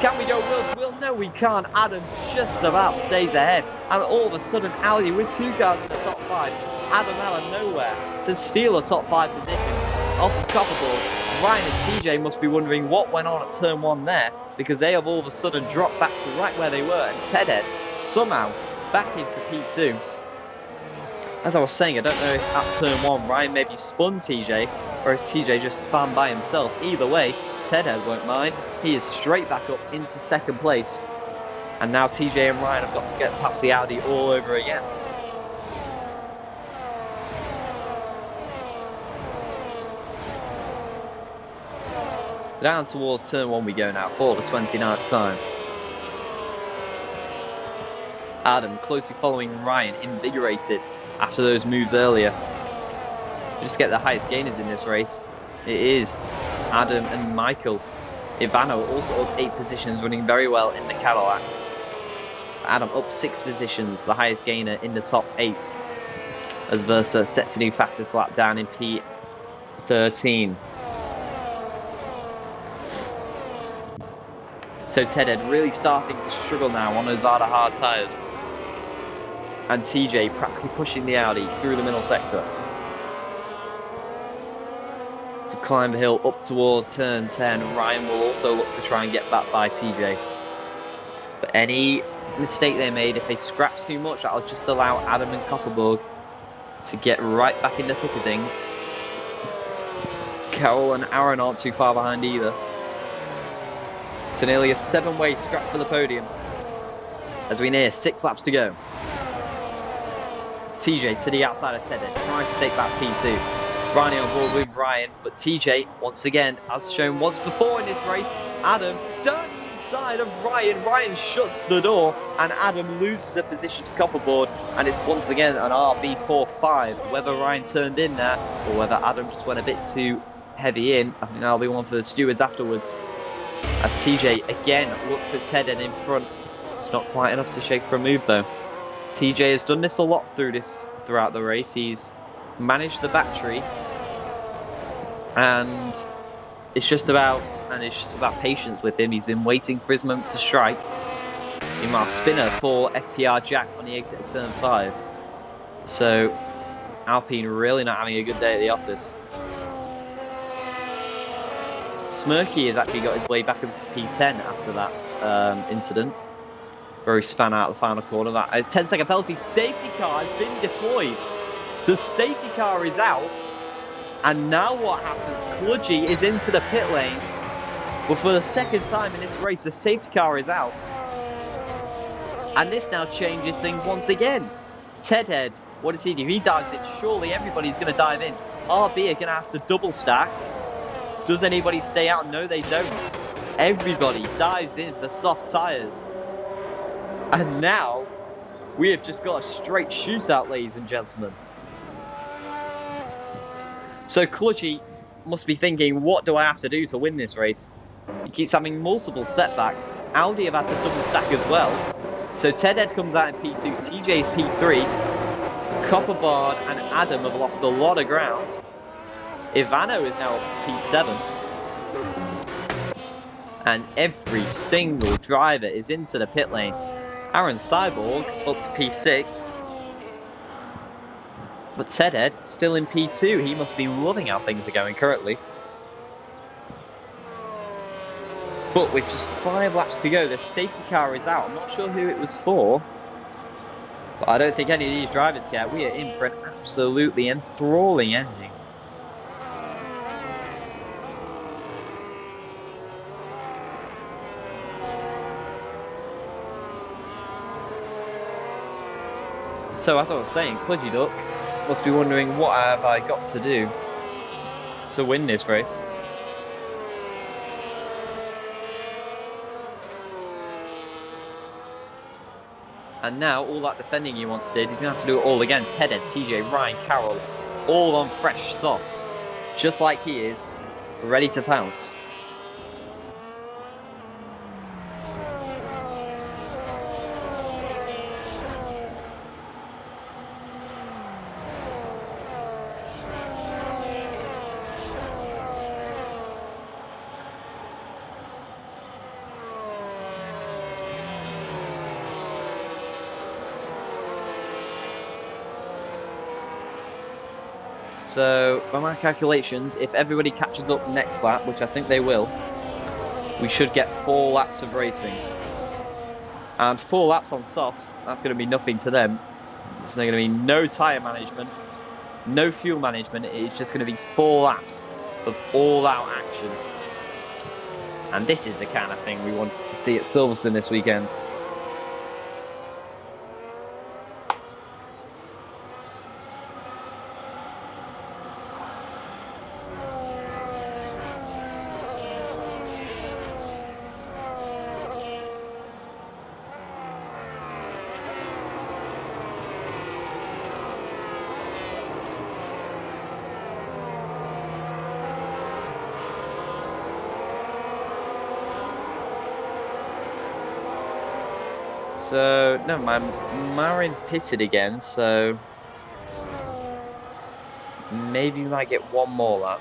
Can we go wheel to wheel? No, we can't. Adam just about stays ahead. And all of a sudden, Audi with 2 cars in the top 5. Adam out of nowhere to steal a top 5 position off the Coupleboard. Ryan and TJ must be wondering what went on at turn 1 there, because they have all of a sudden dropped back to right where they were, and Ted somehow back into P2. As I was saying, I don't know if at turn 1 Ryan maybe spun TJ, or if TJ just spun by himself. Either way, Ted won't mind. He is straight back up into 2nd place. And now TJ and Ryan have got to get past the Audi all over again. Down towards turn 1 we go now for the 29th time. Adam closely following Ryan, invigorated after those moves earlier. Just get the highest gainers in this race. It is Adam and Michael. Ivano also up 8 positions, running very well in the Cadillac. Adam up 6 positions, the highest gainer in the top 8. As Versa sets a new fastest lap down in P13. So Ted really starting to struggle now on those Arda hard tyres. And TJ practically pushing the Audi through the middle sector. To climb the hill up towards turn 10, Ryan will also look to try and get back by TJ. But any mistake they made, if they scrap too much, that'll just allow Adam and Coupleboard to get right back in the thick of things. Carol and Aaron aren't too far behind either. So nearly a 7-way scrap for the podium as we near 6 laps to go. TJ to the outside of Ted, trying to take back P2. Ronnie on board with Ryan, but TJ, once again, as shown once before in this race, Adam down the inside of Ryan. Ryan shuts the door, and Adam loses a position to Coupleboard, and it's once again an RB45. Whether Ryan turned in there, or whether Adam just went a bit too heavy in, I think that'll be one for the stewards afterwards. As TJ again looks at Ted in front. It's not quite enough to shake for a move though. TJ has done this a lot throughout the race. He's managed the battery, and it's just about patience with him. He's been waiting for his moment to strike. Meanwhile, Spinner for FPR Jack on the exit of turn 5. So Alpine really not having a good day at the office. Smirky has actually got his way back up to P10 after that incident, where he span out the final corner. That is 10-second penalty. Safety car has been deployed. The safety car is out. And now what happens? Kludgy is into the pit lane. But for the second time in this race, the safety car is out. And this now changes things once again. Tedhead, what does he do? He dives in. Surely everybody's going to dive in. RB are going to have to double stack. Does anybody stay out? No, they don't. Everybody dives in for soft tyres. And now, we have just got a straight shootout, ladies and gentlemen. So Kludgy must be thinking, what do I have to do to win this race? He keeps having multiple setbacks. Audi have had to double stack as well. So Tedhead comes out in P2, TJ's P3. Copperbard and Adam have lost a lot of ground. Ivano is now up to P7. And every single driver is into the pit lane. Aaron Cyborg up to P6. But Tedhead still in P2. He must be loving how things are going currently. But with just 5 laps to go, the safety car is out. I'm not sure who it was for. But I don't think any of these drivers care. We are in for an absolutely enthralling ending. So as I was saying, Kludgy Duck must be wondering, what have I got to do to win this race? And now, all that defending you once did, he's going to have to do it all again. Tedhead, TJ, Ryan, Carroll, all on fresh softs. Just like he is, ready to pounce. So, by my calculations, if everybody catches up next lap, which I think they will, we should get 4 laps of racing. And 4 laps on softs, that's going to be nothing to them. There's going to be no tyre management, no fuel management. It's just going to be 4 laps of all-out action. And this is the kind of thing we wanted to see at Silverstone this weekend. So, never mind, Marin pitted again, so maybe we might get 1 more lap.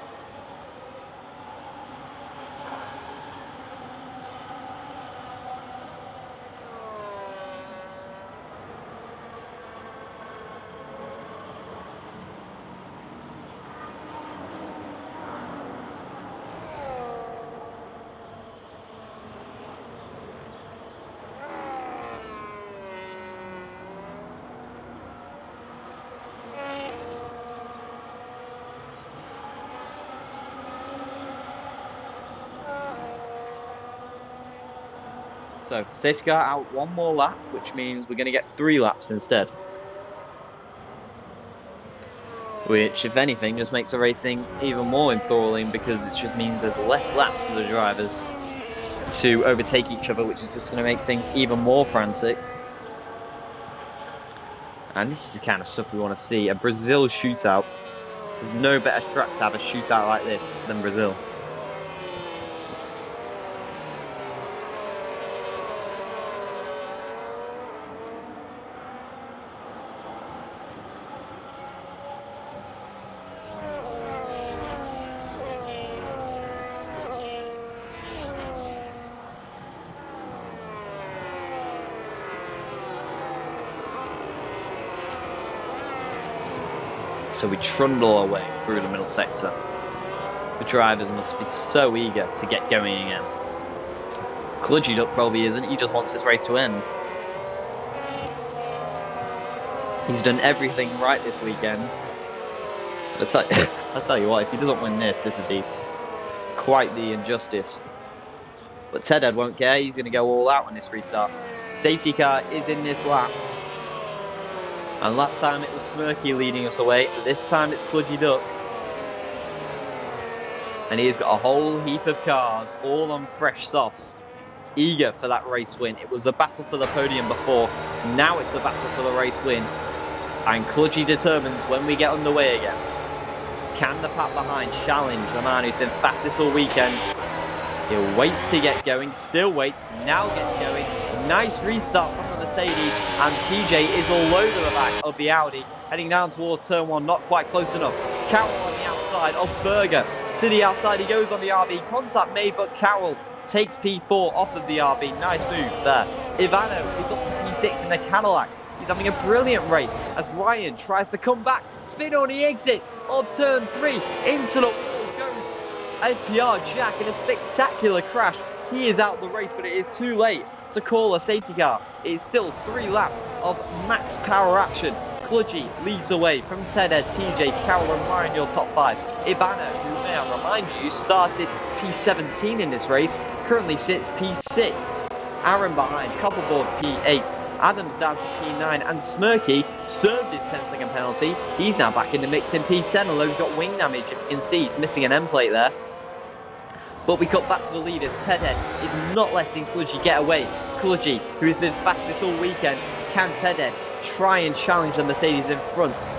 So, safety car out 1 more lap, which means we're going to get 3 laps instead. Which, if anything, just makes the racing even more enthralling, because it just means there's less laps for the drivers to overtake each other, which is just going to make things even more frantic. And this is the kind of stuff we want to see. A Brazil shootout. There's no better track to have a shootout like this than Brazil. So we trundle our way through the middle sector. The drivers must be so eager to get going again. Kludgy Duck probably isn't, he just wants this race to end. He's done everything right this weekend. But I'll tell you what, if he doesn't win this would be quite the injustice. But Ted won't care, he's going to go all out on this restart. Safety car is in this lap. And last time it was Smirky leading us away, this time it's Kludgy Duck. And he's got a whole heap of cars, all on fresh softs, eager for that race win. It was the battle for the podium before, now it's the battle for the race win. And Kludgy determines when we get underway again. Can the pack behind challenge the man who's been fastest all weekend? He waits to get going, still waits, now gets going. Nice restart from the Mercedes, and TJ is all over the back of the Audi, heading down towards turn 1, not quite close enough. Carroll on the outside of Berger. To the outside he goes on the RB, contact made, but Carroll takes P4 off of the RB. Nice move there. Ivano is up to P6 in the Cadillac. He's having a brilliant race as Ryan tries to come back. Spin on the exit of turn 3. Into the wall goes FPR Jack in a spectacular crash. He is out of the race, but it is too late to call a safety car. It is still 3 laps of max power action. Kludgy leads away from Ted, TJ, Carroll and Ryan, your top 5. Ivano, who may I remind you, started P17 in this race, currently sits P6. Aaron behind, Coupleboard P8. Adams down to P9, and Smirky served his 10-second penalty. He's now back in the mix in P7, although he's got wing damage. If you can see, he's missing an end plate there. But we cut back to the leaders. Tedhead is not letting Kludgy get away. Kludgy, who has been fastest all weekend, can Tedhead try and challenge the Mercedes in front?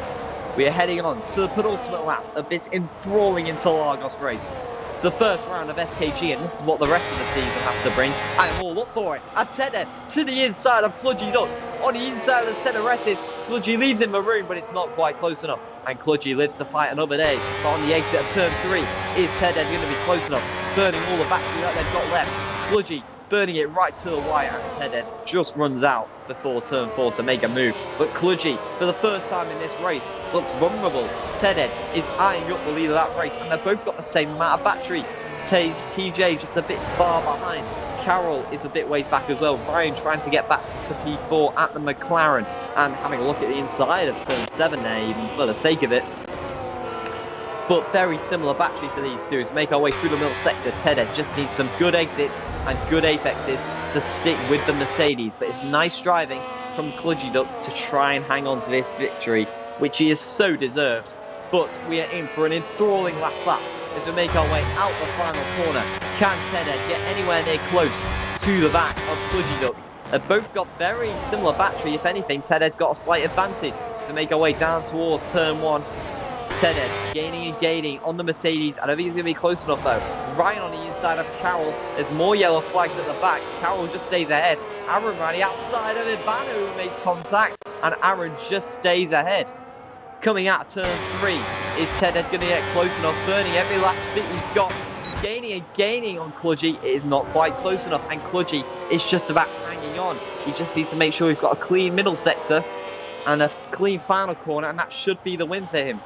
We are heading on to the penultimate lap of this enthralling Interlagos race. It's the first round of SKG, and this is what the rest of the season has to bring. I am all up for it. As Tedhead to the inside of Kludgy Duck. On the inside of the centre resist, Kludgy leaves him maroon, but it's not quite close enough. And Kludgy lives to fight another day. But on the exit of turn 3, is Tedhead going to be close enough? Burning all the battery that they've got left. Kludgy burning it right to the wire, and Tedhead just runs out before turn 4 to make a move. But Kludgy, for the first time in this race, looks vulnerable. Tedhead is eyeing up the lead of that race, and they've both got the same amount of battery. TJ just a bit far behind. Carroll is a bit ways back as well. Ryan trying to get back to P4 at the McLaren, and having a look at the inside of turn 7 there, even for the sake of it. But very similar battery for these two. Make our way through the middle sector. Tedhead just needs some good exits and good apexes to stick with the Mercedes. But it's nice driving from Kludgy Duck to try and hang on to this victory, which he has so deserved. But we are in for an enthralling last lap as we make our way out the final corner. Can Tedhead get anywhere near close to the back of Kludgy Duck? They've both got very similar battery. If anything, Tedhead's got a slight advantage to make our way down towards turn 1. Tedhead gaining and gaining on the Mercedes. I don't think he's going to be close enough though. Ryan on the inside of Carroll. There's more yellow flags at the back. Carroll just stays ahead. Aaron right outside of Ivano who makes contact. And Aaron just stays ahead. Coming out turn 3. Is Tedhead going to get close enough? Burning every last bit he's got. Gaining and gaining on Kludgy. It is not quite close enough. And Kludgy is just about hanging on. He just needs to make sure he's got a clean middle sector and a clean final corner. And that should be the win for him.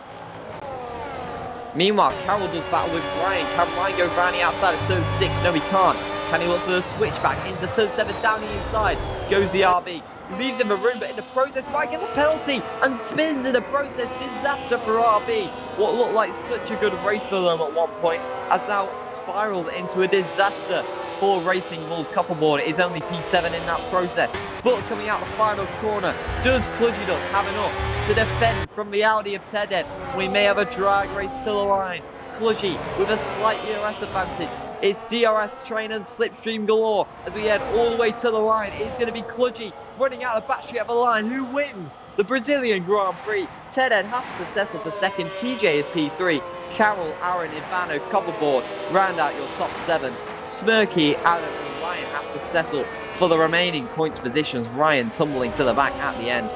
Meanwhile, Carroll does battle with Ryan. Can Ryan go round the outside of turn 6? No, he can't. Can he look for the switchback into turn 7 down the inside? Goes the RB. Leaves him a room, but in the process, Ryan gets a penalty and spins in the process. Disaster for RB. What looked like such a good race for them at one point has now spiraled into a disaster for Racing Bulls. Coupleboard is only P7 in that process. But coming out the final corner, does Kludgy Duck have enough to defend from the Audi of Tedhead? We may have a drag race to the line. Kludgy with a slight DRS advantage. It's DRS train and slipstream galore as we head all the way to the line. It's going to be Kludgy running out of battery at the line. Who wins the Brazilian Grand Prix? Tedhead has to settle for second. TJ is P3. Carroll, Aaron, Ivano, Coupleboard round out your top 7. Smirky, Adam and Ryan have to settle for the remaining points positions. Ryan tumbling to the back at the end.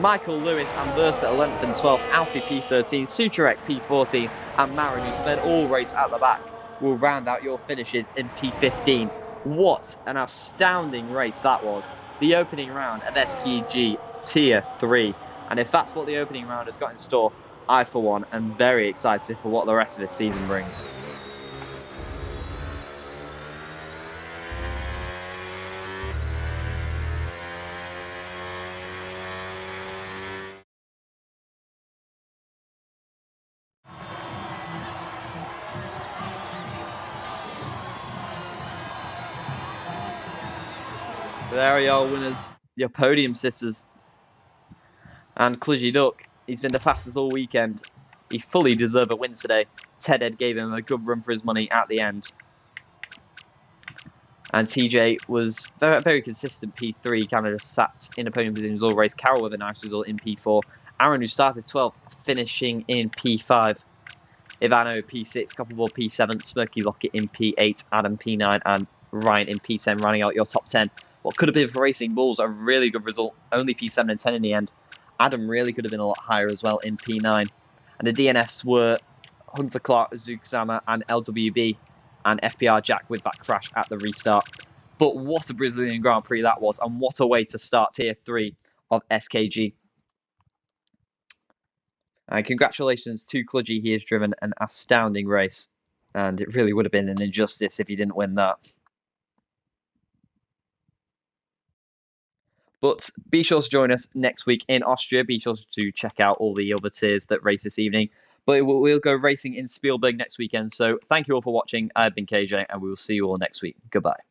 Michael Lewis and Versa 11th and 12th, Alfie P13, Sucharek P14 and Marin, who spent all race at the back, will round out your finishes in P15. What an astounding race that was. The opening round of SKG Tier 3. And if that's what the opening round has got in store, I, for one, am very excited for what the rest of this season brings. There are your winners, your podium sisters. And Cludgy Duck, he's been the fastest all weekend. He fully deserved a win today. Ted Ed gave him a good run for his money at the end. And TJ was very, very consistent P3, kind of just sat in a podium position all race. Carroll with a nice result in P4. Aaron, who started 12th, finishing in P5. Ivano P6, Copperball P7, Smirky Lockett in P8, Adam P9, and Ryan in P10, rounding out your top 10. What could have been for Racing Bulls a really good result, only P7 and 10 in the end. Adam really could have been a lot higher as well in P9. And the DNFs were Hunter Clark, Zuxama, and LWB, and FPR Jack with that crash at the restart. But what a Brazilian Grand Prix that was, and what a way to start Tier 3 of SKG. And congratulations to Cludgy, he has driven an astounding race, and it really would have been an injustice if he didn't win that. But be sure to join us next week in Austria. Be sure to check out all the other tiers that race this evening. But we'll go racing in Spielberg next weekend. So thank you all for watching. I've been KJ, and we will see you all next week. Goodbye.